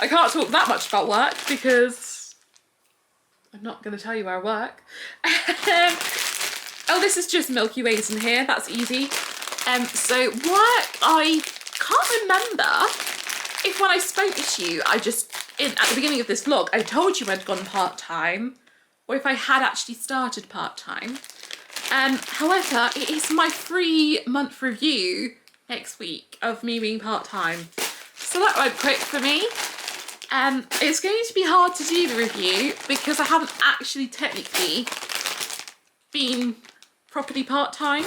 I can't talk that much about work because I'm not going to tell you where I work. Oh, this is just Milky Ways in here. That's easy. So work, I can't remember if when I spoke to you, at the beginning of this vlog, I told you I'd gone part-time or if I had actually started part-time. However, it is my 3-month review next week of me being part-time. So that went quick for me. It's going to be hard to do the review because I haven't actually technically been properly part-time.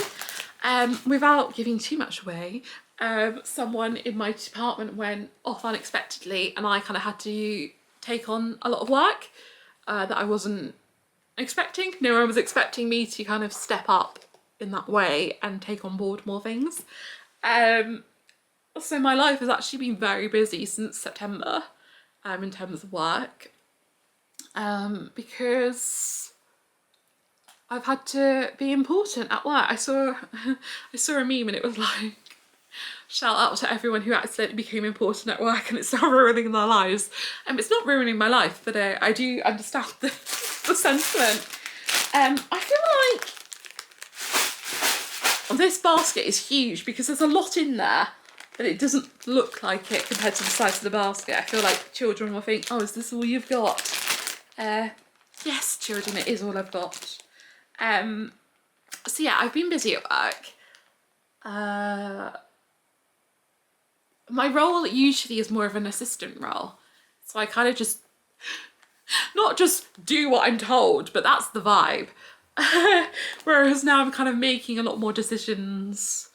Without giving too much away, someone in my department went off unexpectedly and I kind of had to take on a lot of work that I wasn't expecting. No one was expecting me to kind of step up in that way and take on board more things. So my life has actually been very busy since September in terms of work because I've had to be important at work. I saw a meme and it was like, shout out to everyone who accidentally became important at work and it's now ruining their lives. It's not ruining my life, but I do understand the sentiment. I feel like this basket is huge because there's a lot in there, but it doesn't look like it compared to the size of the basket. I feel like children will think, oh, is this all you've got? Yes, children, it is all I've got. So yeah, I've been busy at work. My role usually is more of an assistant role. So I kind of just, not just do what I'm told, but that's the vibe. Whereas now I'm kind of making a lot more decisions.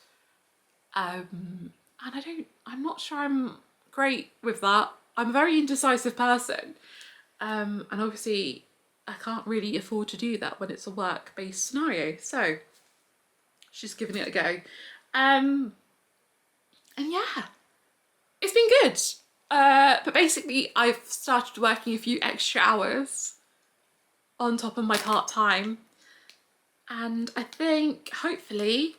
And I'm not sure I'm great with that. I'm a very indecisive person. And obviously I can't really afford to do that when it's a work-based scenario. So she's giving it a go. And yeah, it's been good. But basically I've started working a few extra hours on top of my part-time. And I think, probably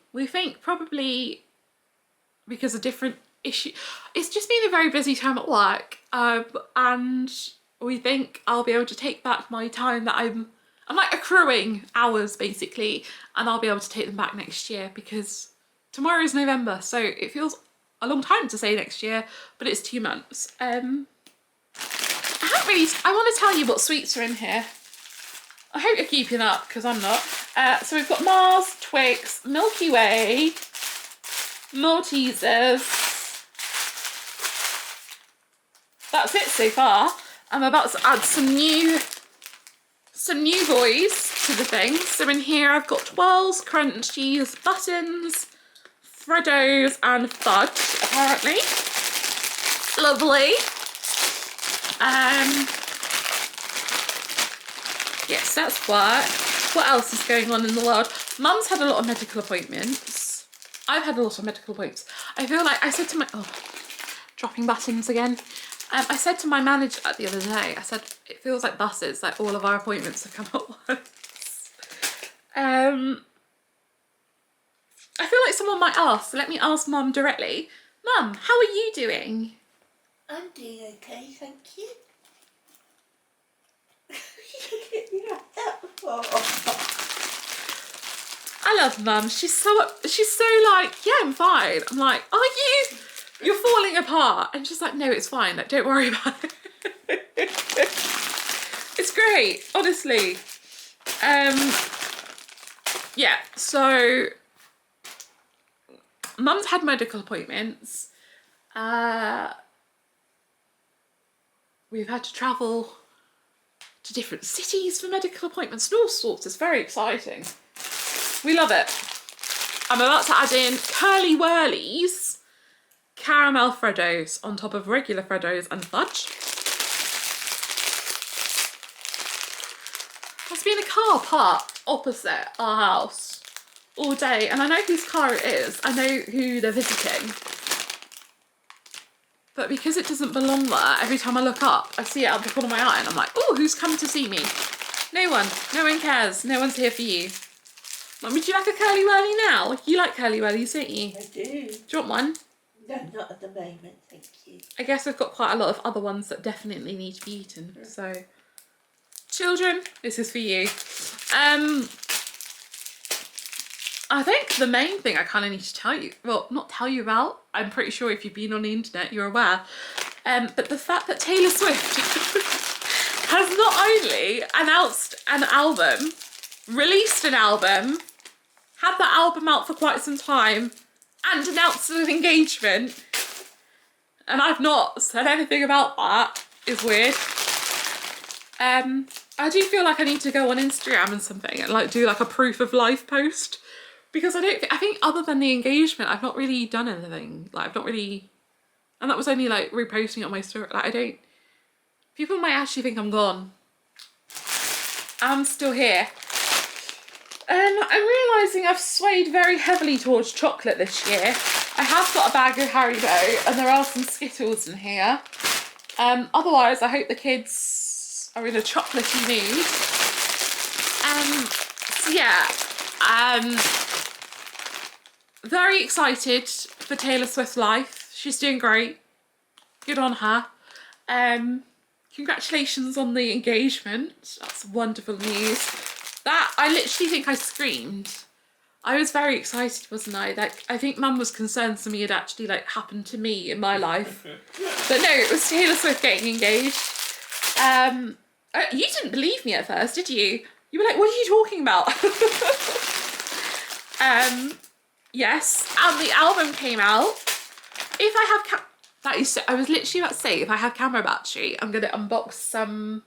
because of different issues, it's just been a very busy time at work. And we think I'll be able to take back my time that I'm like accruing hours basically, and I'll be able to take them back next year because tomorrow is November, so it feels a long time to say next year, but it's 2 months. I want to tell you what sweets are in here. I hope you're keeping up because I'm not. So we've got Mars, Twix, Milky Way, Maltesers. That's it so far. I'm about to add some new boys to the thing. So in here I've got Twirls, Crunchies, Buttons, Freddos and Fudge, apparently. Lovely. Yes, that's work. What else is going on in the world? Mum's had a lot of medical appointments. I've had a lot of medical appointments. I feel like I said to my... Oh, dropping buttons again. I said to my manager the other day, I said, it feels like buses, like all of our appointments have come at once. I feel like someone might ask, so let me ask Mum directly. Mum, how are you doing? I'm doing okay, thank you. You know that before. I love Mum. She's so like, yeah, I'm fine. I'm like, are you? You're falling apart. And she's like, no, it's fine. Like, don't worry about it. It's great, honestly. Yeah, so Mum's had medical appointments. We've had to travel to different cities for medical appointments and all sorts. It's very exciting. We love it. I'm about to add in curly whirlies, caramel Freddos on top of regular Freddos and fudge. There's been a car parked opposite our house all day, and I know whose car it is. I know who they're visiting. But because it doesn't belong there, every time I look up, I see it out the corner of my eye and I'm like, oh, who's come to see me? No one. No one cares. No one's here for you. Mum, would you like a curly whirly now? You like curly whirlies, don't you? I do. Do you want one? No, not at the moment, thank you. I guess we've got quite a lot of other ones that definitely need to be eaten. So, children, this is for you. I think the main thing I kind of need to tell you, well, not tell you about, I'm pretty sure if you've been on the internet, you're aware, but the fact that Taylor Swift has not only announced an album, released an album, had that album out for quite some time, and announced an engagement, and I've not said anything about that, is weird. I do feel like I need to go on Instagram and something and like do like a proof of life post, because I think other than the engagement, I've not really done anything. Like I've not really, and that was only like reposting it on my story. Like people might actually think I'm gone. I'm still here. I'm realising I've swayed very heavily towards chocolate this year. I have got a bag of Haribo and there are some Skittles in here. Otherwise, I hope the kids are in a chocolatey mood. So yeah, very excited for Taylor Swift's life. She's doing great. Good on her. Congratulations on the engagement. That's wonderful news. That, I literally think I screamed. I was very excited, wasn't I? Like, I think Mum was concerned something had actually like happened to me in my life. But no, it was Taylor Swift getting engaged. You didn't believe me at first, did you? You were like, what are you talking about? Yes, and the album came out. If I have I was literally about to say, if I have camera battery, I'm gonna unbox some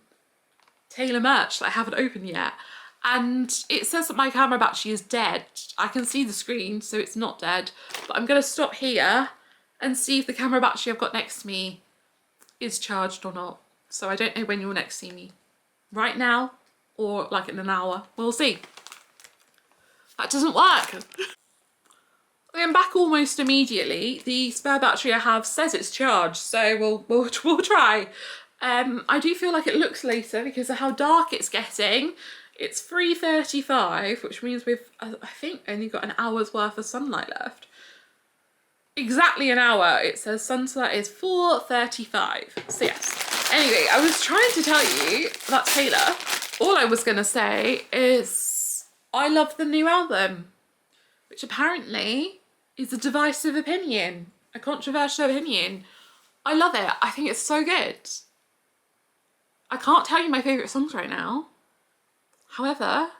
Taylor merch that I haven't opened yet. And it says that my camera battery is dead. I can see the screen, so it's not dead. But I'm gonna stop here and see if the camera battery I've got next to me is charged or not. So I don't know when you'll next see me. Right now, or like in an hour. We'll see. That doesn't work. I'm back almost immediately. The spare battery I have says it's charged, so we'll try. I do feel like it looks later because of how dark it's getting. It's 3:35, which means we've, I think, only got an hour's worth of sunlight left. Exactly an hour. It says sunset is 4:35. So yes. Anyway, I was trying to tell you about Taylor. All I was going to say is I love the new album, which apparently is a divisive opinion, a controversial opinion. I love it. I think it's so good. I can't tell you my favourite songs right now. However,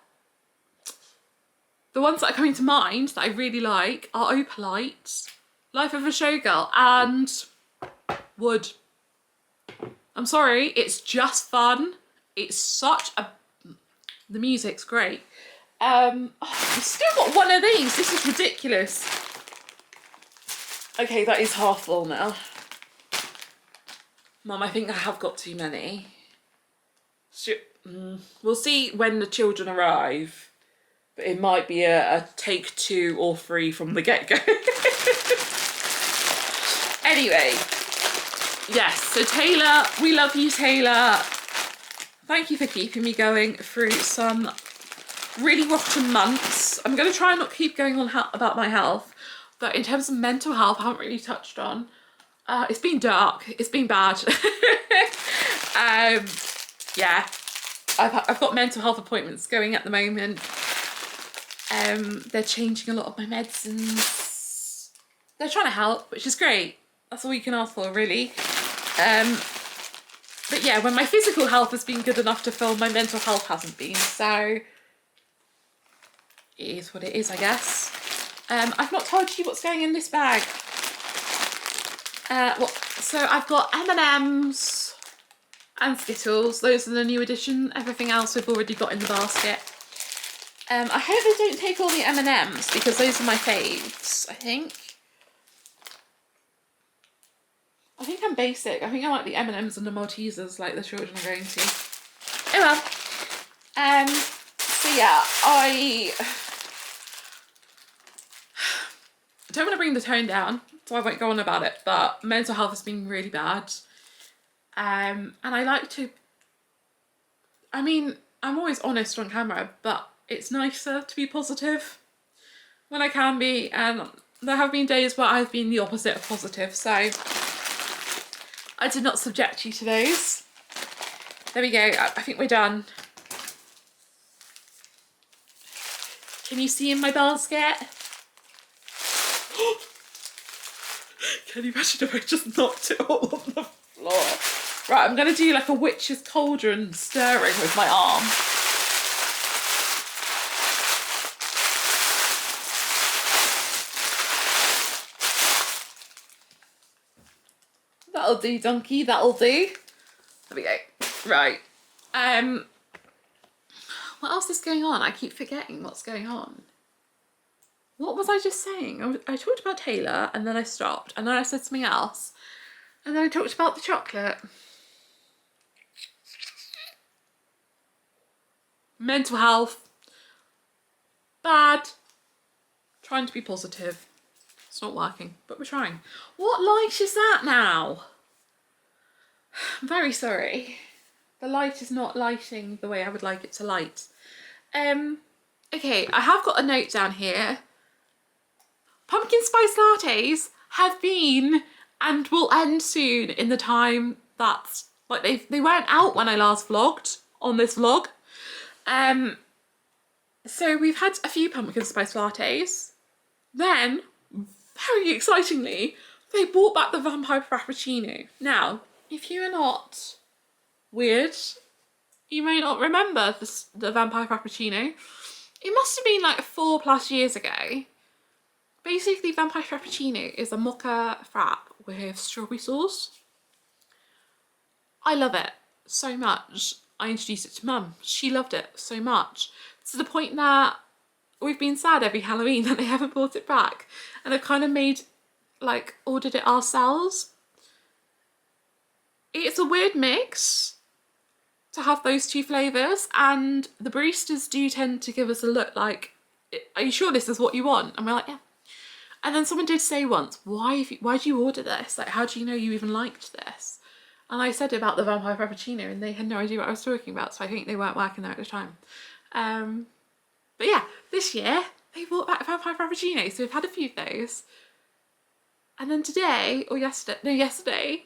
the ones that are coming to mind that I really like are Opalite, Life of a Showgirl, and Wood. I'm sorry, it's just fun. It's such a... The music's great. I've still got one of these. This is ridiculous. Okay, that is half full now. Mum, I think I have got too many. We'll see when the children arrive. But it might be a take 2 or 3 from the get-go. Anyway. Yes, so Taylor, we love you, Taylor. Thank you for keeping me going through some really rotten months. I'm going to try and not keep going on about my health, but in terms of mental health, I haven't really touched on. It's been dark. It's been bad. Yeah, I've got mental health appointments going at the moment. They're changing a lot of my medicines. They're trying to help, which is great. That's all you can ask for, really. But yeah, when my physical health has been good enough to film, my mental health hasn't been. So it is what it is, I guess. I've not told you what's going in this bag. So I've got M&Ms and Skittles. Those are the new addition. Everything else we've already got in the basket. I hope they don't take all the M&Ms because those are my faves, I think. I think I'm basic. I think I like the M&Ms and the Maltesers like the children are going to. Oh well. So yeah, I don't want to bring the tone down, so I won't go on about it, but mental health has been really bad. And I like to, I mean, I'm always honest on camera, but it's nicer to be positive when I can be, and there have been days where I've been the opposite of positive, so I did not subject you to those. There we go, I think we're done. Can you see in my basket? Can you imagine if I just knocked it all on the floor? Right, I'm going to do like a witch's cauldron stirring with my arm. That'll do, donkey, that'll do. There we go. Right. What else is going on? I keep forgetting what's going on. What was I just saying? I talked about Taylor and then I stopped and then I said something else and then I talked about the chocolate. Mental health. Bad. Trying to be positive. It's not working, but we're trying. What light is that now? I'm very sorry. The light is not lighting the way I would like it to light. Okay, I have got a note down here. Pumpkin spice lattes have been and will end soon in the time that's like they weren't out when I last vlogged on this vlog. So we've had a few pumpkin spice lattes. Then, very excitingly, they brought back the vampire frappuccino. Now, if you are not weird, you may not remember the vampire frappuccino. It must have been like 4+ years ago. Basically, vampire frappuccino is a mocha frap with strawberry sauce. I love it so much. I introduced it to Mum. She loved it so much. To the point that we've been sad every Halloween that they haven't brought it back. And I've kind of ordered it ourselves. It's a weird mix to have those two flavours, and the baristas do tend to give us a look like, are you sure this is what you want? And we're like, yeah. And then someone did say once, why do you order this? Like, how do you know you even liked this? And I said about the vampire frappuccino and they had no idea what I was talking about, so I think they weren't working there at the time. But yeah, this year they brought back vampire frappuccino, so we've had a few of those. And then yesterday,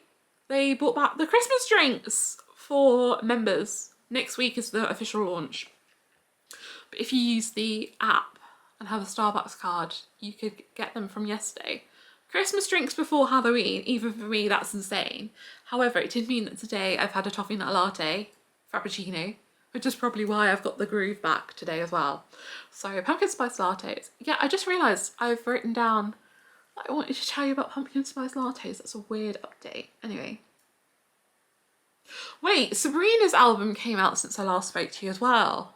they brought back the Christmas drinks for members. Next week is the official launch. But if you use the app and have a Starbucks card, you could get them from yesterday. Christmas drinks before Halloween, even for me, that's insane. However, it did mean that today I've had a toffee nut latte, frappuccino, which is probably why I've got the groove back today as well. So pumpkin spice lattes. Yeah, I just realised I've written down, I wanted to tell you about pumpkin spice lattes. That's a weird update. Anyway. Wait, Sabrina's album came out since I last spoke to you as well.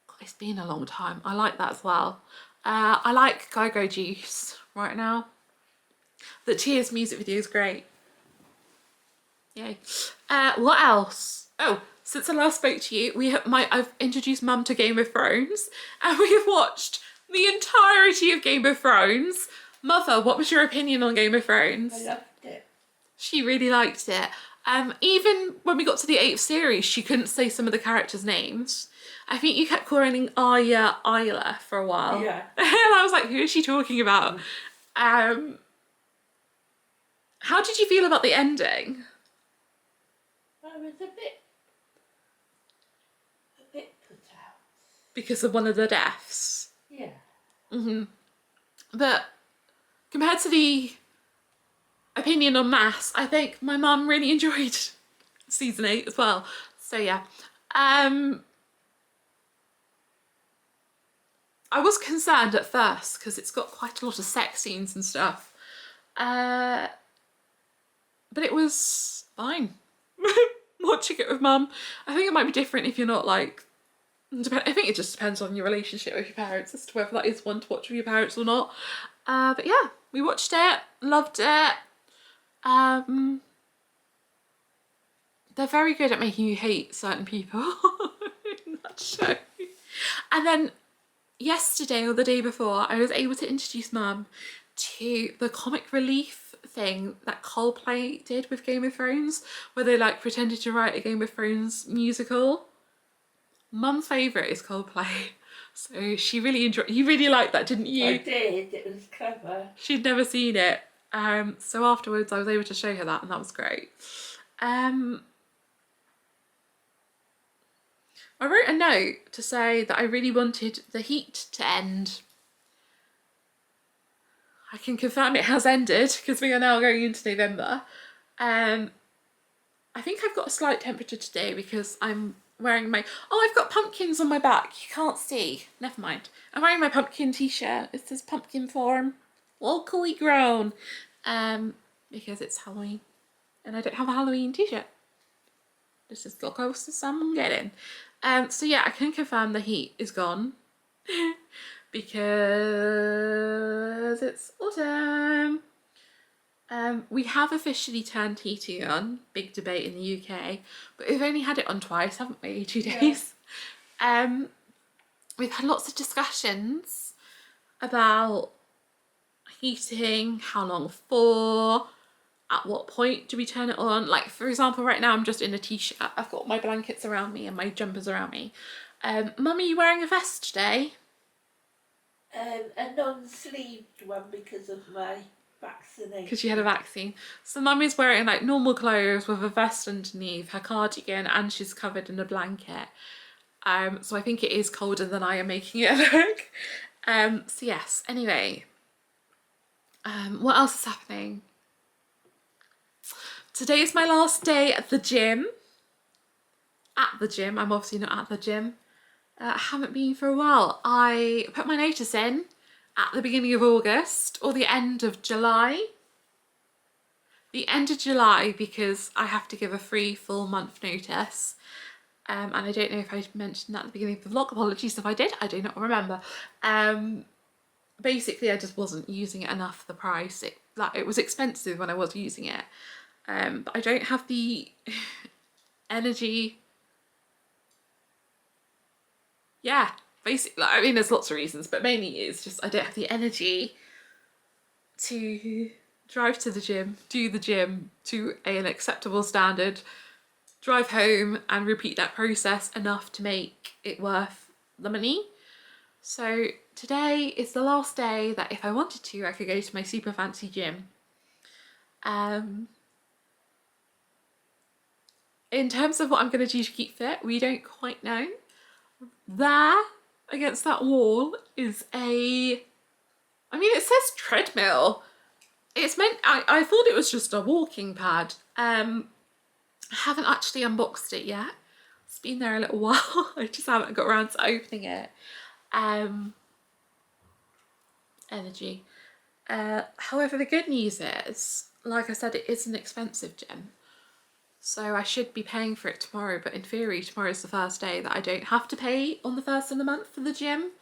God, it's been a long time. I like that as well. I like Go-Go Juice right now. The Tears music video is great. Yay. What else? Oh, since I last spoke to you, I've introduced Mum to Game of Thrones, and we have watched the entirety of Game of Thrones. Mother, what was your opinion on Game of Thrones? I loved it. She really liked it. Even when we got to the 8th series, she couldn't say some of the characters' names. I think you kept calling Arya Isla for a while. Yeah. And I was like, who is she talking about? How did you feel about the ending? I was a bit put out. because of one of the deaths. Yeah. But compared to the opinion on Mass, I think my mum really enjoyed season 8 as well. So yeah. I was concerned at first because it's got quite a lot of sex scenes and stuff. But it was fine. Watching it with mum. I think it might be different if you're not like... I think it just depends on your relationship with your parents as to whether that is one to watch with your parents or not. But yeah, we watched it, loved it. They're very good at making you hate certain people in that show. And then yesterday or the day before, I was able to introduce mum to the comic relief thing that Coldplay did with Game of Thrones, where they like pretended to write a Game of Thrones musical. Mum's favourite is Coldplay, so she really enjoyed. You really liked that, didn't you? I did. It was clever. She'd never seen it, so afterwards I was able to show her that, and that was great. I wrote a note to say that I really wanted the heat to end. I can confirm it has ended because we are now going into November. I think I've got a slight temperature today because I'm wearing my... Oh, I've got pumpkins on my back. You can't see. Never mind. I'm wearing my pumpkin t-shirt. It says pumpkin farm, locally grown, because it's Halloween and I don't have a Halloween t-shirt. This is the closest I'm getting. So yeah, I can confirm the heat is gone because it's autumn. We have officially turned heating on, big debate in the UK, but we've only had it on twice, haven't we? 2 days. Yeah. We've had lots of discussions about heating, how long for, at what point do we turn it on. Like, for example, right now I'm just in a t-shirt. I've got my blankets around me and my jumpers around me. Mum, are you wearing a vest today? A non-sleeved one because of my vaccination. Because she had a vaccine. So Mum is wearing like normal clothes with a vest underneath, her cardigan, and she's covered in a blanket. So I think it is colder than I am making it look. So yes, anyway. What else is happening? Today is my last day at the gym. I'm obviously not at the gym. I haven't been for a while. I put my notice in at the beginning of August or the end of July. The end of July because I have to give a free full month notice. And I don't know if I mentioned that at the beginning of the vlog. Apologies if I did. I do not remember. Basically, I just wasn't using it enough. The price, it was expensive when I was using it. But I don't have the energy. Yeah, basically, I mean, there's lots of reasons, but mainly it's just I don't have the energy to drive to the gym, do the gym to an acceptable standard, drive home and repeat that process enough to make it worth the money. So today is the last day that if I wanted to, I could go to my super fancy gym. In terms of what I'm going to do to keep fit, we don't quite know. There, against that wall, is it says treadmill. It's meant, I thought it was just a walking pad. I haven't actually unboxed it yet. It's been there a little while. I just haven't got around to opening it. Energy. However, the good news is, like I said, it is an expensive gym. So I should be paying for it tomorrow, but in theory, tomorrow's the first day that I don't have to pay on the first of the month for the gym.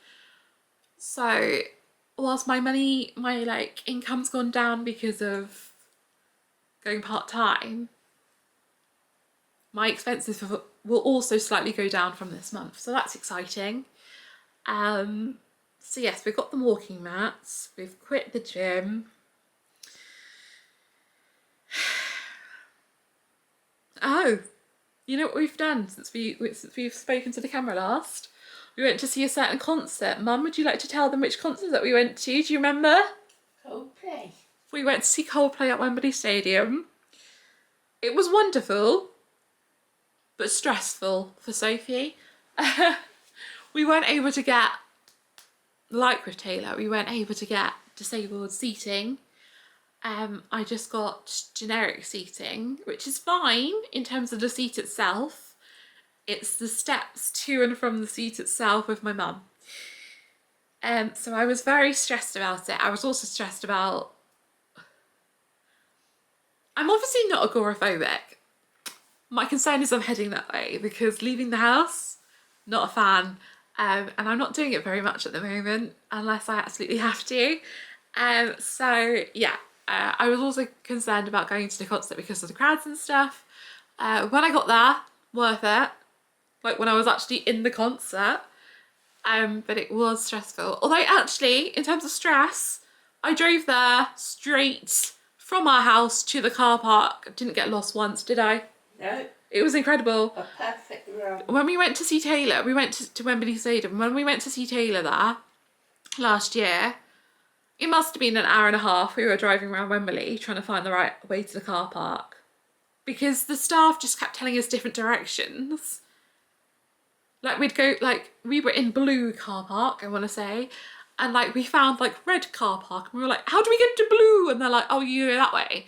So whilst my income's gone down because of going part-time, my expenses will also slightly go down from this month. So that's exciting. So yes, we've got the walking mats, we've quit the gym. Oh, you know what we've done since we've spoken to the camera last? We went to see a certain concert. Mum, would you like to tell them which concert that we went to? Do you remember? Coldplay. We went to see Coldplay at Wembley Stadium. It was wonderful, but stressful for Sophie. we weren't able to get, like with Taylor, we weren't able to get disabled seating. I just got generic seating, which is fine in terms of the seat itself. It's the steps to and from the seat itself with my mum. So I was very stressed about it. I was also stressed about... I'm obviously not agoraphobic. My concern is I'm heading that way because leaving the house, not a fan. And I'm not doing it very much at the moment unless I absolutely have to. So yeah, I was also concerned about going to the concert because of the crowds and stuff. When I got there, worth it. Like when I was actually in the concert. But it was stressful. Although actually, in terms of stress, I drove there straight from our house to the car park. Didn't get lost once, did I? No. It was incredible. A perfect run. When we went to see Taylor, we went to Wembley Stadium. When we went to see Taylor there last year, it must have been an hour and a half. We were driving around Wembley trying to find the right way to the car park because the staff just kept telling us different directions. Like we'd go, like we were in blue car park, I want to say, and like we found like red car park and we were like, how do we get to blue? And they're like, oh, you go that way.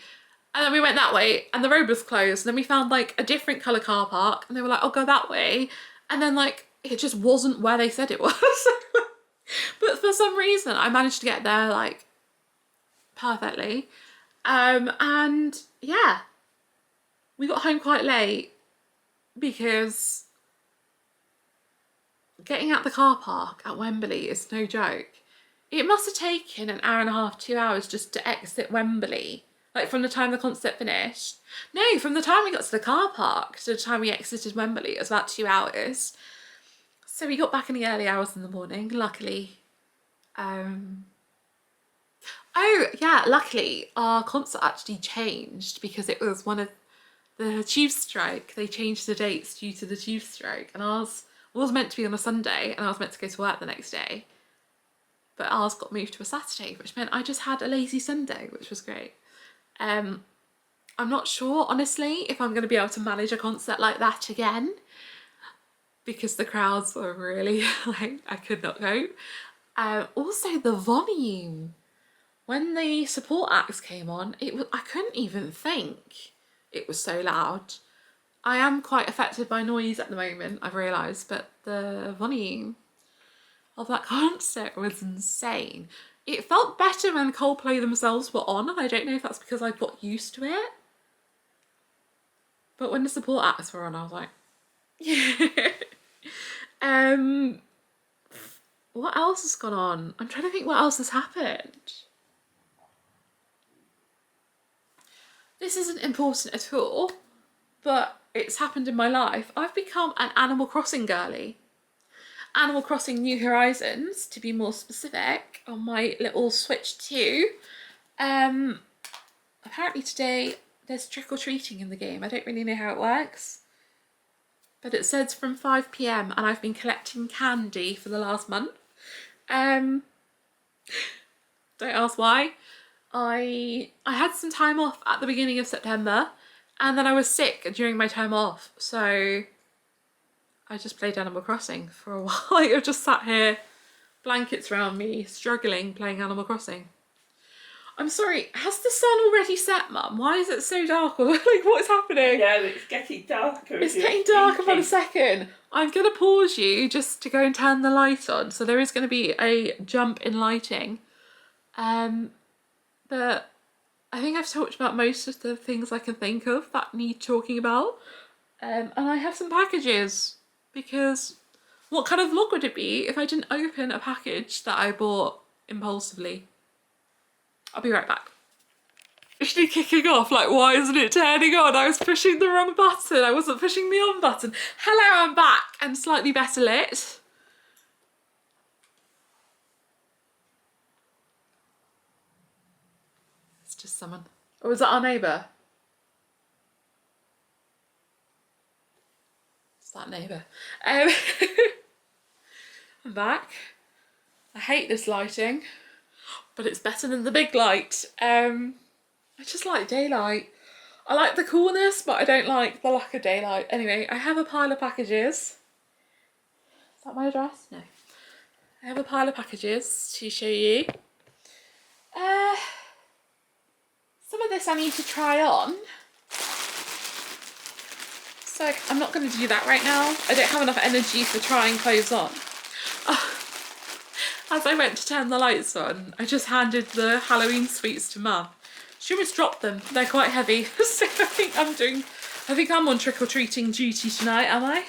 And then we went that way and the road was closed. And then we found like a different colour car park and they were like, oh, go that way. And then like, it just wasn't where they said it was. But for some reason, I managed to get there like perfectly. And yeah, we got home quite late because getting out the car park at Wembley is no joke. It must have taken an hour and a half, 2 hours just to exit Wembley. Like from the time the concert finished. No, from the time we got to the car park to the time we exited Wembley, it was about 2 hours. So we got back in the early hours in the morning, luckily. Oh yeah, luckily our concert actually changed because it was one of the tube strike. They changed the dates due to the tube strike and ours was meant to be on a Sunday and I was meant to go to work the next day. But ours got moved to a Saturday, which meant I just had a lazy Sunday, which was great. I'm not sure, honestly, if I'm going to be able to manage a concert like that again because the crowds were really, like, I could not cope. Also, the volume. When the support acts came on, I couldn't even think. It was so loud. I am quite affected by noise at the moment, I've realised, but the volume of that concert was insane. It felt better when Coldplay themselves were on. I don't know if that's because I got used to it. But when the support acts were on, I was like, yeah. What else has gone on? I'm trying to think what else has happened. This isn't important at all, but it's happened in my life. I've become an Animal Crossing girly. Animal Crossing New Horizons, to be more specific, on my little Switch 2. Apparently today there's trick-or-treating in the game. I don't really know how it works. But it says from 5 PM and I've been collecting candy for the last month. Don't ask why. I had some time off at the beginning of September and then I was sick during my time off. So I just played Animal Crossing for a while. I've just sat here, blankets around me, struggling, playing Animal Crossing. I'm sorry, has the sun already set, Mum? Why is it so dark? Like, what is happening? Yeah, it's getting darker. It's getting darker by the second. I'm going to pause you just to go and turn the light on. So there is going to be a jump in lighting. But I think I've talked about most of the things I can think of that need talking about. And I have some packages. Because what kind of vlog would it be if I didn't open a package that I bought impulsively? I'll be right back. Actually kicking off, like, why isn't it turning on? I was pushing the wrong button. I wasn't pushing the on button. Hello, I'm back and slightly better lit. It's just someone. Or is that our neighbour? That neighbour. I'm back. I hate this lighting, but it's better than the big light. I just like daylight. I like the coolness, but I don't like the lack of daylight. Anyway, I have a pile of packages. that my address? No. I have a pile of packages to show you. Some of this I need to try on. So I'm not going to do that right now. I don't have enough energy for trying clothes on. As I went to turn the lights on, I just handed the Halloween sweets to Mum. She almost dropped them. They're quite heavy. So I think I'm on trick-or-treating duty tonight, am I?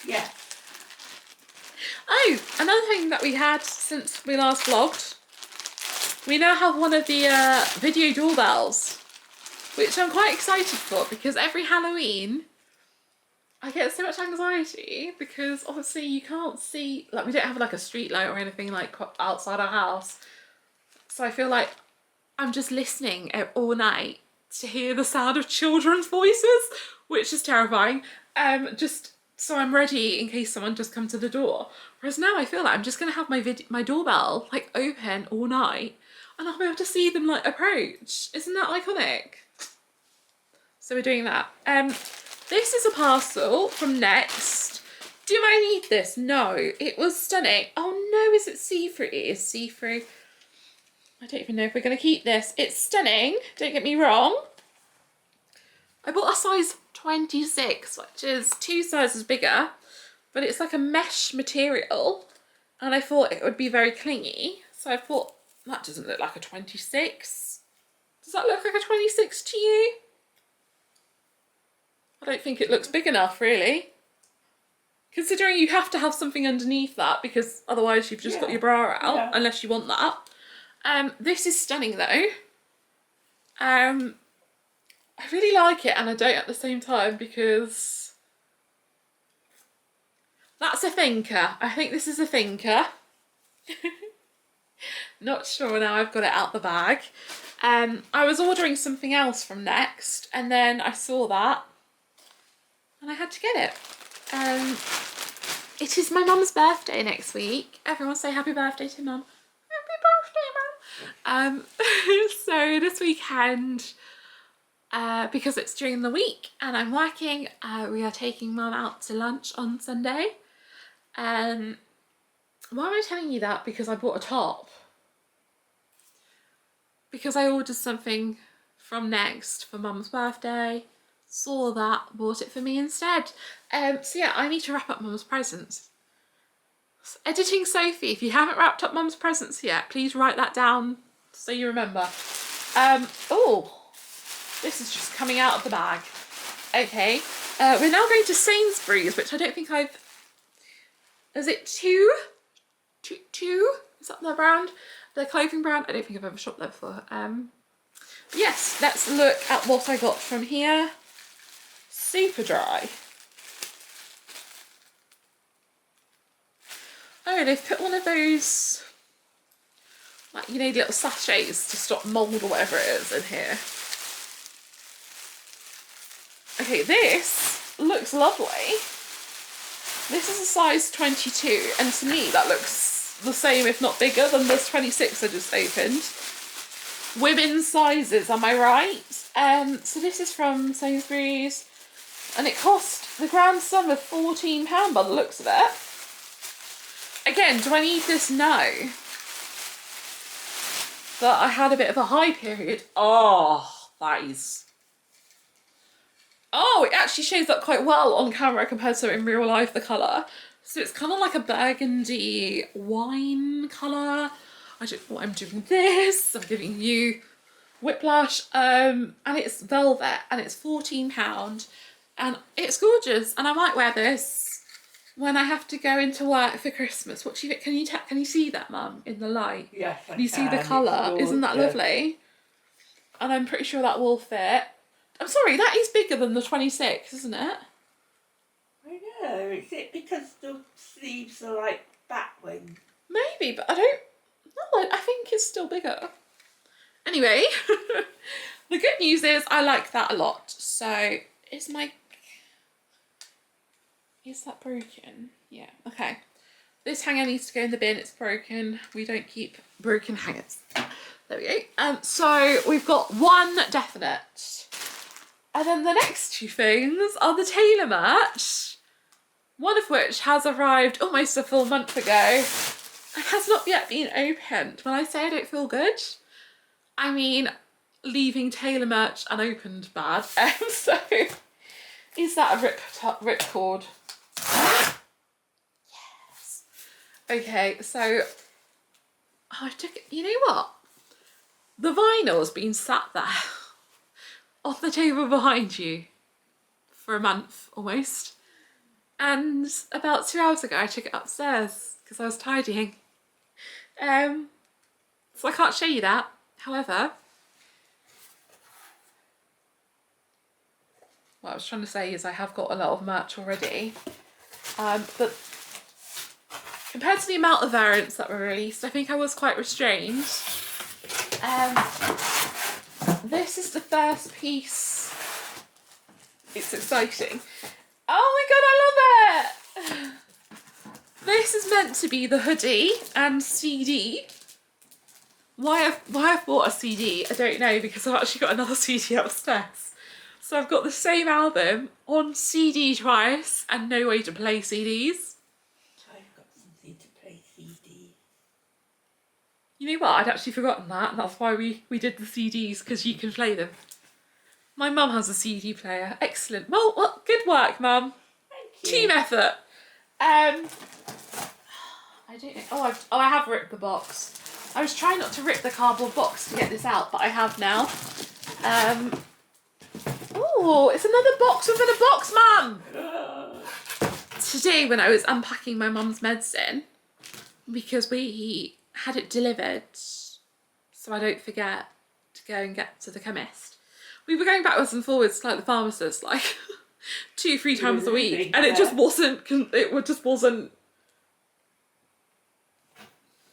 Yeah. Oh, another thing that we had since we last vlogged. We now have one of the video doorbells, which I'm quite excited for because every Halloween I get so much anxiety because obviously you can't see, like we don't have like a street light or anything like outside our house. So I feel like I'm just listening all night to hear the sound of children's voices, which is terrifying. Just so I'm ready in case someone just comes to the door. Whereas now I feel like I'm just going to have my doorbell like open all night and I'll be able to see them like approach. Isn't that iconic? So we're doing that. This is a parcel from Next. Do I need this? No. It was stunning. Oh no, is it see-through? It is see-through. I don't even know if we're going to keep this. It's stunning, don't get me wrong. I bought a size 26, which is 2 sizes bigger, but it's like a mesh material, and I thought it would be very clingy. So I thought, that doesn't look like a 26. Does that look like a 26 to you? I don't think it looks big enough, really. Considering you have to have something underneath that because otherwise you've just got your bra out, unless you want that. This is stunning though. I really like it and I don't at the same time because that's a thinker. I think this is a thinker. Not sure now I've got it out the bag. I was ordering something else from Next and then I saw that and I had to get it. It is my mum's birthday next week. Everyone say happy birthday to Mum. Happy birthday, Mum. So this weekend, because it's during the week and I'm working, we are taking Mum out to lunch on Sunday. Why am I telling you that? Because I bought a top. Because I ordered something from Next for Mum's birthday. Saw that, bought it for me instead. So yeah, I need to wrap up Mum's presents. Editing Sophie, if you haven't wrapped up Mum's presents yet, please write that down so you remember. Oh, this is just coming out of the bag. Okay, we're now going to Sainsbury's, which I don't think I've... Is it two? Is that the brand? The clothing brand? I don't think I've ever shopped there before. Yes, let's look at what I got from here. Super dry. Oh, they've put one of those, like, you know, little sachets to stop mould or whatever it is in here. Okay, this looks lovely. This is a size 22, and to me that looks the same, if not bigger, than this 26 I just opened. Women's sizes, am I right? So this is from Sainsbury's. And it cost the grand sum of £14 by the looks of it. Again, do I need this? No. But I had a bit of a high period. Oh, that is... Oh, it actually shows up quite well on camera compared to in real life, the colour. So it's kind of like a burgundy wine colour. I don't know what I'm doing this. I'm giving you whiplash. And it's velvet and it's £14. And it's gorgeous, and I might wear this when I have to go into work for Christmas. What do you think? Can you see that, Mum, in the light? Yes, I can. You see the colour? Isn't that lovely? And I'm pretty sure that will fit. I'm sorry, that is bigger than the 26, isn't it? I know. Is it because the sleeves are like bat wing? Maybe, but I don't... No, I think it's still bigger. Anyway, the good news is I like that a lot. So, is my... Is that broken? Yeah, okay. This hanger needs to go in the bin, it's broken. We don't keep broken hangers. There we go. So we've got one definite. And then the next two things are the tailor match. one of which has arrived almost a full month ago and has not yet been opened. When I say I don't feel good, I mean leaving Taylor merch unopened bad. So is that a rip cord? Yes. Okay, so I took it. You know what? The vinyl's been sat there on the table behind you for a month almost. And about 2 hours ago I took it upstairs because I was tidying. So I can't show you that. However, what I was trying to say is I have got a lot of merch already. But compared to the amount of variants that were released, I think I was quite restrained. This is the first piece. It's exciting. Oh my god, I love it! This is meant to be the hoodie and CD. Why I've bought a CD, I don't know, because I've actually got another CD upstairs. So I've got the same album on CD twice and no way to play CDs. I've got something to play CDs. You know what, I'd actually forgotten that, and that's why we did the CDs, because you can play them. My mum has a CD player. Excellent. Well, good work, Mum. Thank you. Team effort. I don't know. Oh, I have ripped the box. I was trying not to rip the cardboard box to get this out, but I have now. Oh, it's another box within a box, Mum. Today, when I was unpacking my mum's medicine, because we had it delivered, so I don't forget to go and get to the chemist. We were going backwards and forwards like the pharmacist, like 2-3 times a week, and it just wasn't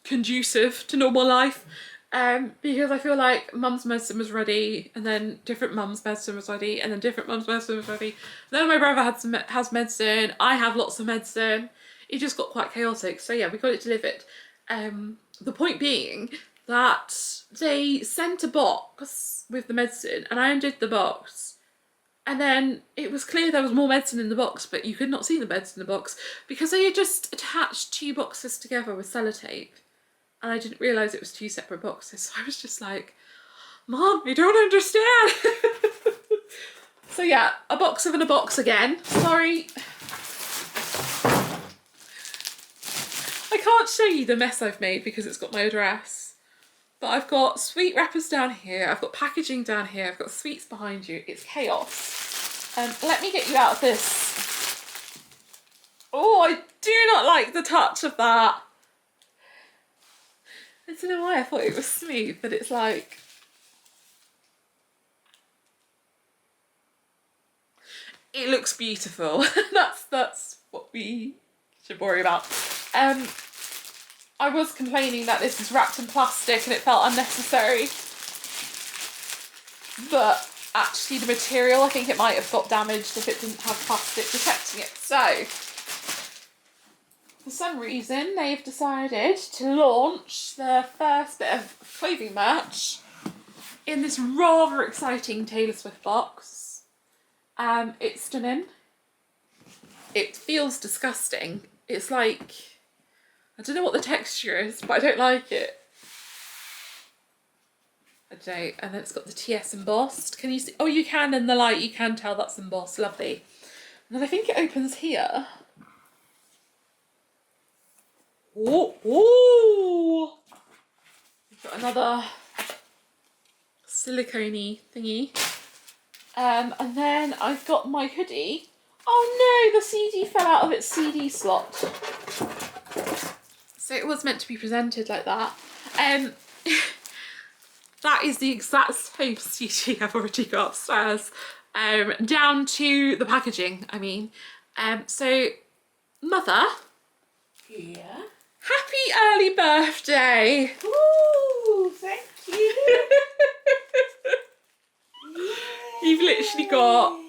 conducive to normal life. Because I feel like mum's medicine was ready, and then different mum's medicine was ready, and then different mum's medicine was ready. Then my brother has medicine. I have lots of medicine. It just got quite chaotic. So yeah, we got it delivered. The point being that they sent a box with the medicine, and I undid the box, and then it was clear there was more medicine in the box, but you could not see the medicine in the box because they had just attached 2 boxes together with sellotape, and I didn't realise it was 2 separate boxes. So I was just like, Mom, you don't understand. So yeah, a box within a box again. Sorry. I can't show you the mess I've made because it's got my address. But I've got sweet wrappers down here, I've got packaging down here, I've got sweets behind you. It's chaos. Let me get you out of this. Oh, I do not like the touch of that. I don't know why I thought it was smooth, but it's like... It looks beautiful. That's what we should worry about. I was complaining that this is wrapped in plastic and it felt unnecessary, but actually the material, I think it might have got damaged if it didn't have plastic protecting it. So for some reason they've decided to launch their first bit of clothing merch in this rather exciting Taylor Swift box. It's stunning. It feels disgusting. It's like, I don't know what the texture is, but I don't like it. I don't. And then it's got the TS embossed. Can you see? Oh, you can in the light. You can tell that's embossed. Lovely. And then I think it opens here. Oh! We've got another silicone-y thingy. And then I've got my hoodie. Oh no, the CD fell out of its CD slot. So it was meant to be presented like that. That is the exact same CD I've already got upstairs. Down to the packaging, I mean. So, Mother. Yeah? Happy early birthday! Ooh, thank you. You've literally got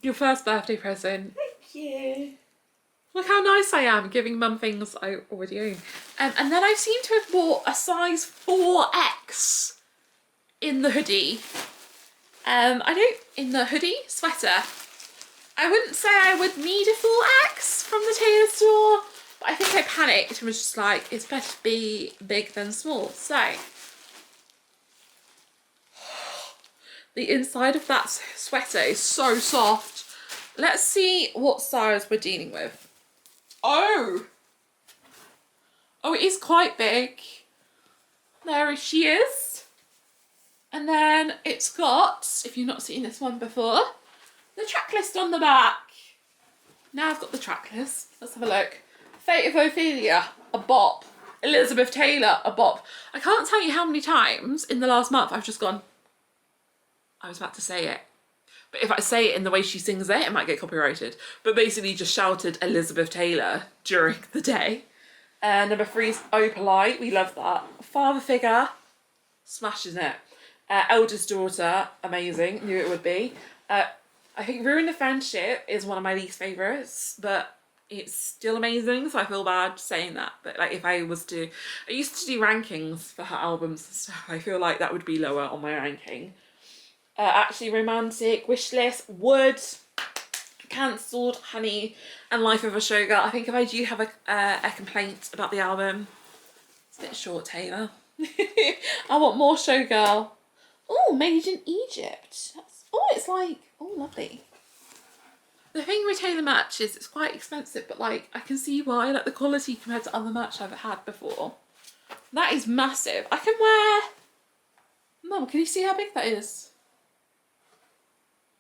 your first birthday present. Thank you. Look how nice I am giving Mum things I already own. And then I seem to have bought a size 4X in the hoodie. In the hoodie sweater. I wouldn't say I would need a full axe from the tailor store, but I think I panicked and was just like, it's better to be big than small. So, the inside of that sweater is so soft. Let's see what size we're dealing with. Oh, it is quite big. There she is. And then it's got, if you've not seen this one before, the track list on the back. Now I've got the track list. Let's have a look. Fate of Ophelia, a bop. Elizabeth Taylor, a bop. I can't tell you how many times in the last month I've just gone, I was about to say it. But if I say it in the way she sings it, it might get copyrighted. But basically just shouted Elizabeth Taylor during the day. Number 3 is Opalite. We love that. Father figure, smashing it. Eldest daughter, amazing. Knew it would be. I think Ruin the Friendship is one of my least favourites, but it's still amazing, so I feel bad saying that. But like, if I used to do rankings for her albums and stuff, I feel like that would be lower on my ranking. Actually Romantic, Wishlist, Wood, Cancelled, Honey, and Life of a Showgirl. I think if I do have a complaint about the album, it's a bit short, Taylor. I want more Showgirl. Oh, Made in Egypt. It's like, lovely. The thing with Taylor merch is it's quite expensive, but like, I can see why, like the quality compared to other merch I've had before. That is massive. I can wear, Mum, can you see how big that is?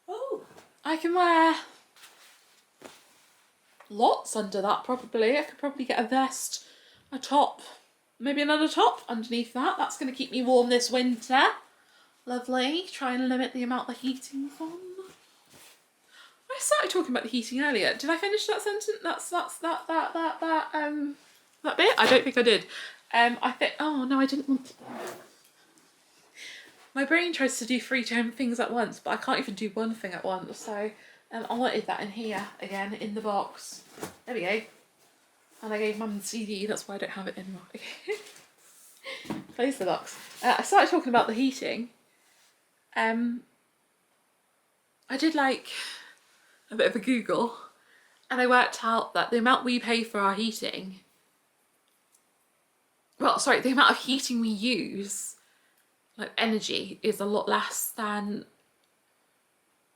Oh. I can wear lots under that probably. I could probably get a vest, a top, maybe another top underneath that. That's going to keep me warm this winter. Lovely. Try and limit the amount the heating's on. I started talking about the heating earlier. Did I finish that sentence? That bit? I don't think I did. I think, oh no, I didn't want to. My brain tries to do 3 things at once, but I can't even do one thing at once. So I wanted that in here again, in the box. There we go. And I gave Mum the CD, that's why I don't have it anymore. Okay. Close the box. I started talking about the heating. I did like a bit of a Google, and I worked out that the amount we pay for our heating, the amount of heating we use, like energy, is a lot less than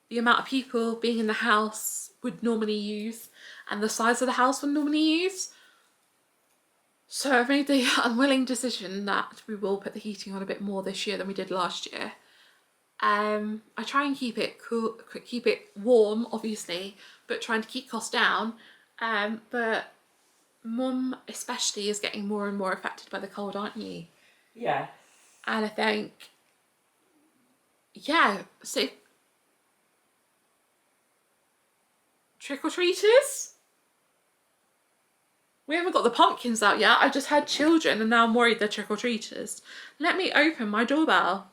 the amount of people being in the house would normally use, and the size of the house would normally use. So I've made the unwilling decision that we will put the heating on a bit more this year than we did last year. I try and keep it cool, keep it warm, obviously, but trying to keep costs down. But Mum especially is getting more and more affected by the cold, aren't you? Yeah. And I think, yeah, so trick-or-treaters? We haven't got the pumpkins out yet. I just had children and now I'm worried they're trick-or-treaters. Let me open my doorbell.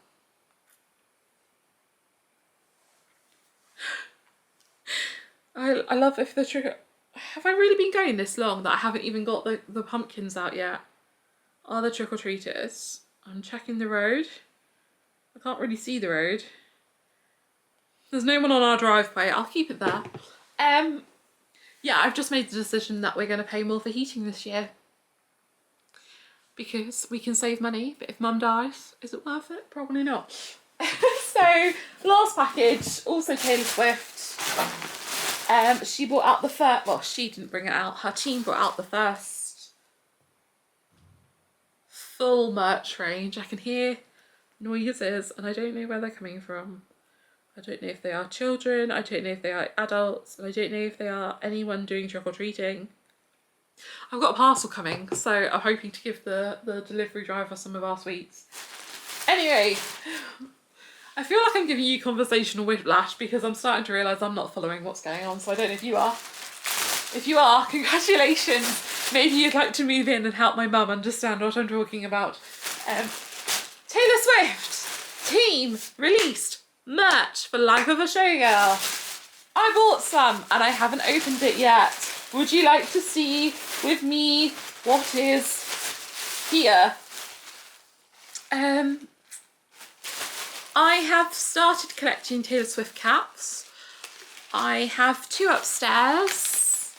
I love if the trick. Have I really been going this long that I haven't even got the pumpkins out yet? Are the trick-or-treaters? I'm checking the road. I can't really see the road. There's no one on our driveway. I'll keep it there. Yeah, I've just made the decision that we're going to pay more for heating this year. Because we can save money, but if Mum dies, is it worth it? Probably not. So, last package, also Taylor Swift. She brought out the first, well, she didn't bring it out, her team brought out the first full merch range. I can hear noises and I don't know where they're coming from. I don't know if they are children, I don't know if they are adults, and I don't know if they are anyone doing trick-or-treating. I've got a parcel coming, so I'm hoping to give the delivery driver some of our sweets. Anyway, I feel like I'm giving you conversational whiplash because I'm starting to realise I'm not following what's going on, so I don't know if you are. If you are, congratulations. Maybe you'd like to move in and help my mum understand what I'm talking about. Taylor Swift team released merch for Life of a Showgirl. I bought some and I haven't opened it yet. Would you like to see with me what is here? I have started collecting Taylor Swift caps. I have 2 upstairs.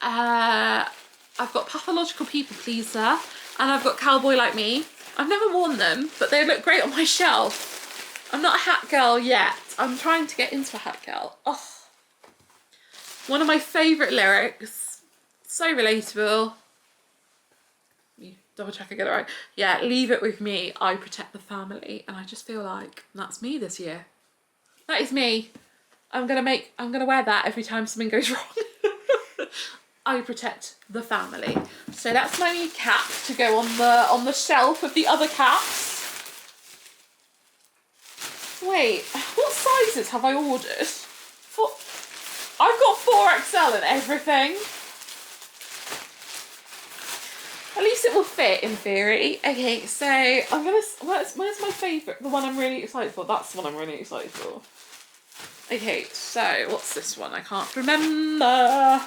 I've got Pathological People Pleaser and I've got Cowboy Like Me. I've never worn them, but they look great on my shelf. I'm not a hat girl yet. I'm trying to get into a hat girl. Oh, one of my favourite lyrics. So relatable. You double check I get it right. Yeah, leave it with me. I protect the family. And I just feel like that's me this year. That is me. I'm gonna wear that every time something goes wrong. I protect the family. So that's my new cap to go on the shelf of the other caps. Wait, what sizes have I ordered? I've got 4XL and everything. At least it will fit in theory. Okay, so I'm gonna. Where's my favourite? The one I'm really excited for. That's the one I'm really excited for. Okay, so what's this one? I can't remember.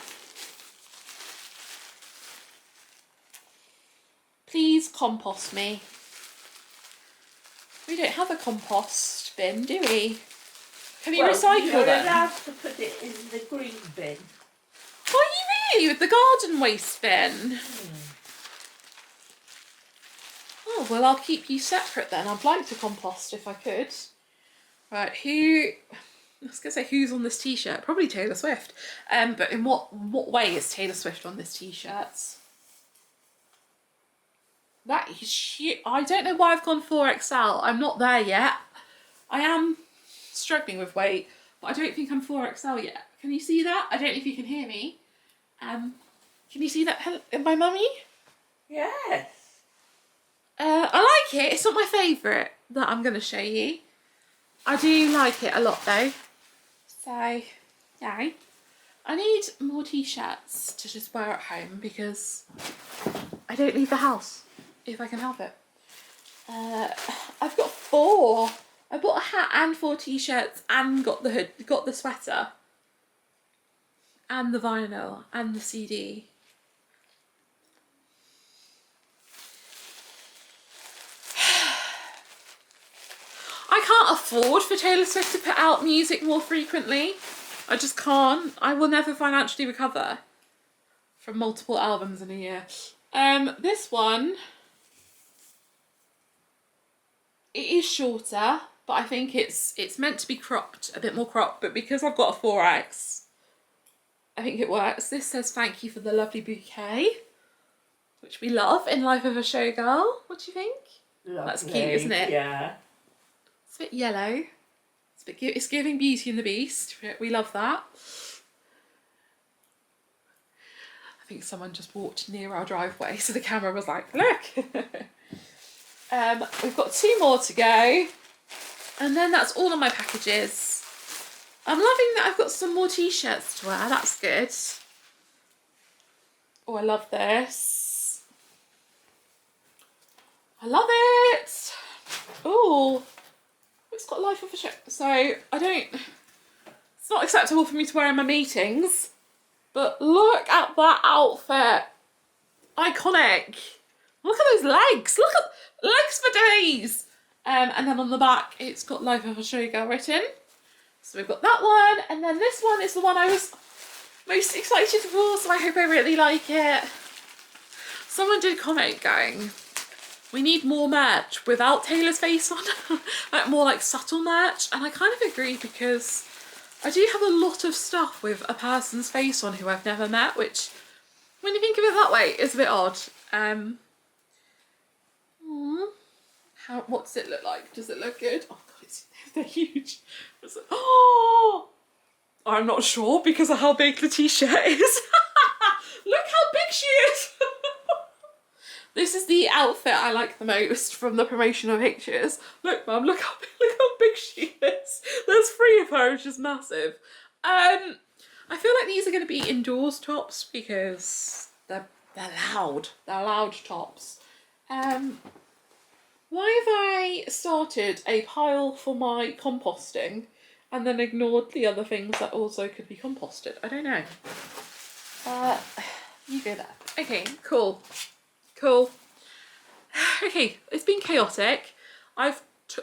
Please compost me. We don't have a compost bin, do we? Can you recycle you're them? allowed to put it in the green bin. Are you really? With the garden waste bin? Oh, well, I'll keep you separate then. I'd like to compost if I could. Right, I was going to say who's on this t-shirt? Probably Taylor Swift. But in what way is Taylor Swift on this t-shirt? That is shit. I don't know why I've gone 4XL. I'm not there yet. I am struggling with weight, but I don't think I'm 4XL yet. Can you see that? I don't know if you can hear me. Can you see that? My mummy? Yes. I like it. It's not my favourite that I'm going to show you. I do like it a lot though. So, yeah. I need more t-shirts to just wear at home because I don't leave the house if I can help it. I've got 4. I bought a hat and 4 t-shirts and got the hood, got the sweater and the vinyl and the CD. I can't afford for Taylor Swift to put out music more frequently. I just can't. I will never financially recover from multiple albums in a year. This one, it is shorter, but I think it's meant to be cropped, a bit more cropped, but because I've got a 4X, I think it works. This says thank you for the lovely bouquet, which we love in Life of a Showgirl. What do you think? Lovely. That's cute, isn't it? Yeah. It's a bit yellow. It's giving Beauty and the Beast. We love that. I think someone just walked near our driveway, so the camera was like, look. We've got 2 more to go. And then that's all of my packages. I'm loving that I've got some more t-shirts to wear. That's good. Oh, I love this. I love it. Oh. It's got Life of a Show. So it's not acceptable for me to wear in my meetings, but look at that outfit. Iconic. Look at those legs. Look at legs for days. And then on the back, it's got Life of a Showgirl written. So we've got that one. And then this one is the one I was most excited for, so I hope I really like it. Someone did comment going, we need more merch without Taylor's face on, like more like subtle merch. And I kind of agree because I do have a lot of stuff with a person's face on who I've never met, which when you think of it that way, is a bit odd. What does it look like? Does it look good? Oh God, they're huge. Oh, I'm not sure because of how big the t-shirt is. Look how big she is. This is the outfit I like the most from the promotional pictures. Look, Mum, look how big she is. There's 3 of her, which is massive. I feel like these are going to be indoors tops because they're loud. They're loud tops. Why have I started a pile for my composting and then ignored the other things that also could be composted? I don't know. You go there. Okay, cool. Cool. Okay, it's been chaotic.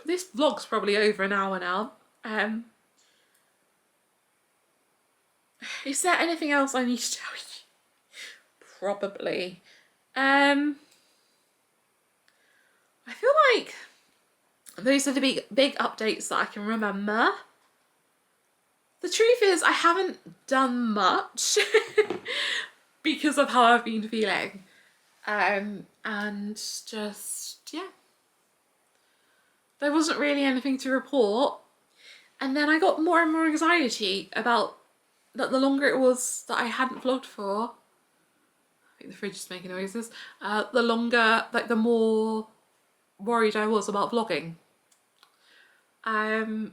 This vlog's probably over an hour now. Is there anything else I need to tell you? Probably. I feel like those are the big updates that I can remember. The truth is, I haven't done much because of how I've been feeling. And just, yeah. There wasn't really anything to report. And then I got more and more anxiety about that the longer it was that I hadn't vlogged for, I think the fridge is making noises, the longer, like the more worried I was about vlogging. Yeah,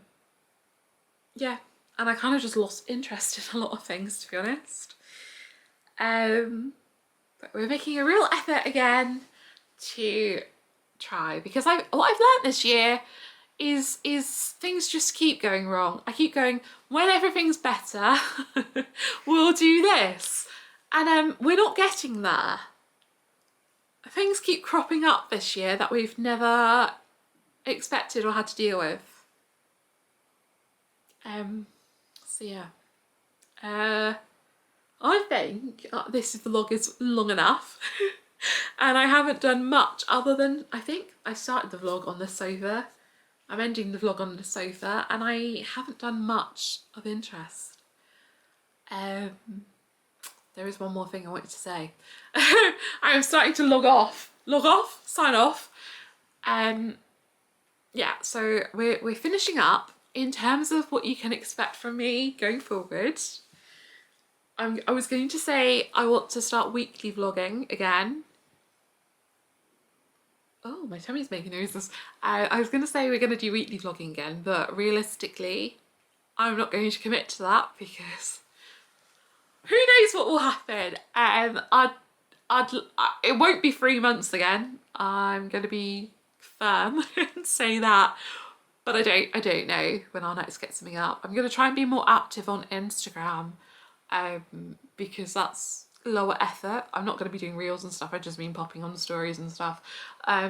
and I kind of just lost interest in a lot of things, to be honest. But we're making a real effort again to try, because what I've learned this year is things just keep going wrong. I keep going, when everything's better, we'll do this. And we're not getting there. Things keep cropping up this year that we've never expected or had to deal with. So yeah. I think this vlog is long enough. And I haven't done much other than, I think I started the vlog on the sofa. I'm ending the vlog on the sofa, and I haven't done much of interest. There is one more thing I wanted to say. I am starting to log off, sign off. Yeah, so we're finishing up in terms of what you can expect from me going forward. I was going to say I want to start weekly vlogging again. Oh, my tummy's making noises. I was going to say we're going to do weekly vlogging again, but realistically, I'm not going to commit to that because who knows what will happen. It won't be 3 months again. I'm going to be firm and say that, but I don't know when I'll next get something up. I'm going to try and be more active on Instagram, because that's lower effort. I'm not going to be doing reels and stuff. I just mean popping on stories and stuff.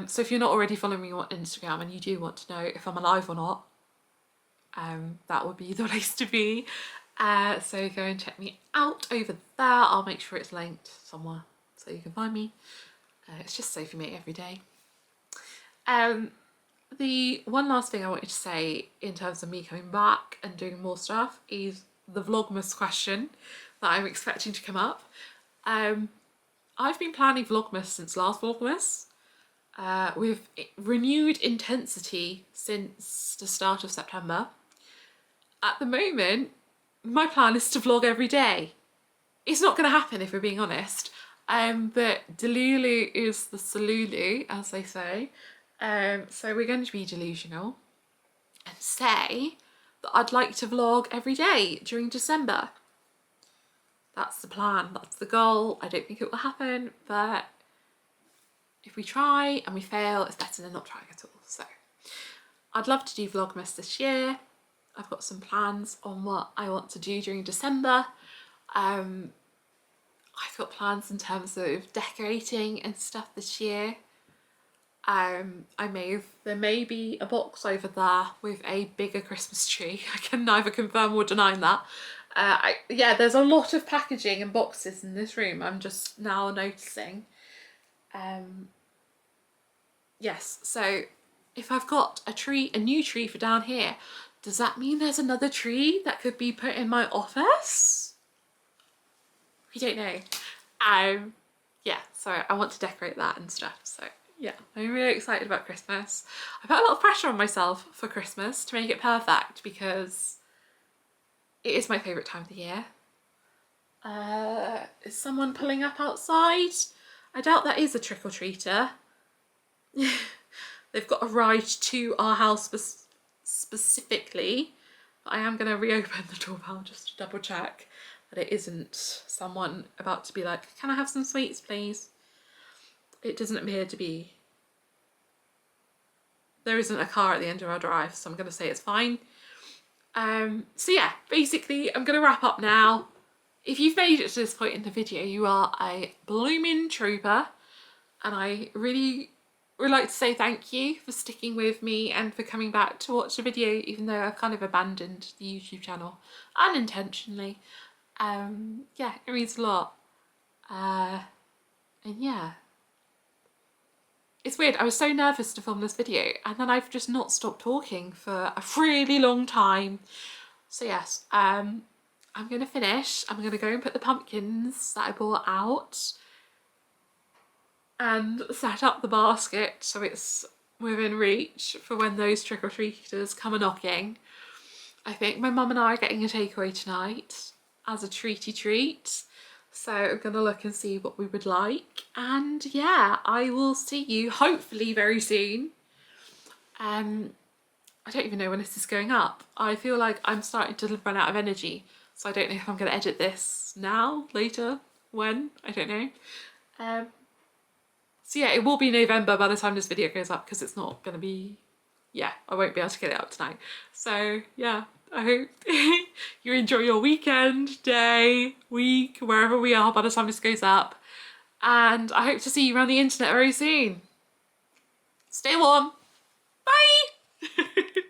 So if you're not already following me on Instagram and you do want to know if I'm alive or not, that would be the place to be. So go and check me out over there. I'll make sure it's linked somewhere so you can find me. It's just Sophie Mate every day. The one last thing I wanted to say in terms of me coming back and doing more stuff is the Vlogmas question that I'm expecting to come up. I've been planning Vlogmas since last Vlogmas, with renewed intensity since the start of September. At the moment, my plan is to vlog every day. It's not going to happen if we're being honest, but Delulu is the Salulu, as they say. So we're going to be delusional and say that I'd like to vlog every day during December. That's the plan, that's the goal. I don't think it will happen, but if we try and we fail, it's better than not trying at all. So I'd love to do Vlogmas this year. I've got some plans on what I want to do during December. I've got plans in terms of decorating and stuff this year. There may be a box over there with a bigger Christmas tree. I can neither confirm or deny that. Yeah, there's a lot of packaging and boxes in this room, I'm just now noticing. Yes, so if I've got a new tree for down here, does that mean there's another tree that could be put in my office? We don't know. Yeah, so I want to decorate that and stuff, so yeah, I'm really excited about Christmas. I put a lot of pressure on myself for Christmas to make it perfect because it is my favourite time of the year. Is someone pulling up outside? I doubt that is a trick-or-treater. They've got a ride to our house specifically, but I am going to reopen the doorbell just to double check that it isn't someone about to be like, can I have some sweets please? It doesn't appear to be. There isn't a car at the end of our drive, so I'm going to say it's fine. So yeah, basically I'm going to wrap up now. If you've made it to this point in the video, you are a blooming trooper, and I really would like to say thank you for sticking with me and for coming back to watch the video, even though I've kind of abandoned the YouTube channel unintentionally. Yeah, it means a lot. And yeah, it's weird. I was so nervous to film this video, and then I've just not stopped talking for a really long time. So yes, I'm gonna finish. I'm gonna go and put the pumpkins that I bought out and set up the basket so it's within reach for when those trick-or-treaters come a-knocking. I think my mum and I are getting a takeaway tonight as a treaty treat. So I'm gonna look and see what we would like. And yeah, I will see you hopefully very soon. I don't even know when this is going up. I feel like I'm starting to run out of energy. So I don't know if I'm gonna edit this now, later, when, I don't know. So yeah, it will be November by the time this video goes up because it's not gonna be, yeah, I won't be able to get it up tonight. So yeah, I hope you enjoy your weekend, day, week, wherever we are by the time this goes up. And I hope to see you around the internet very soon. Stay warm. Bye!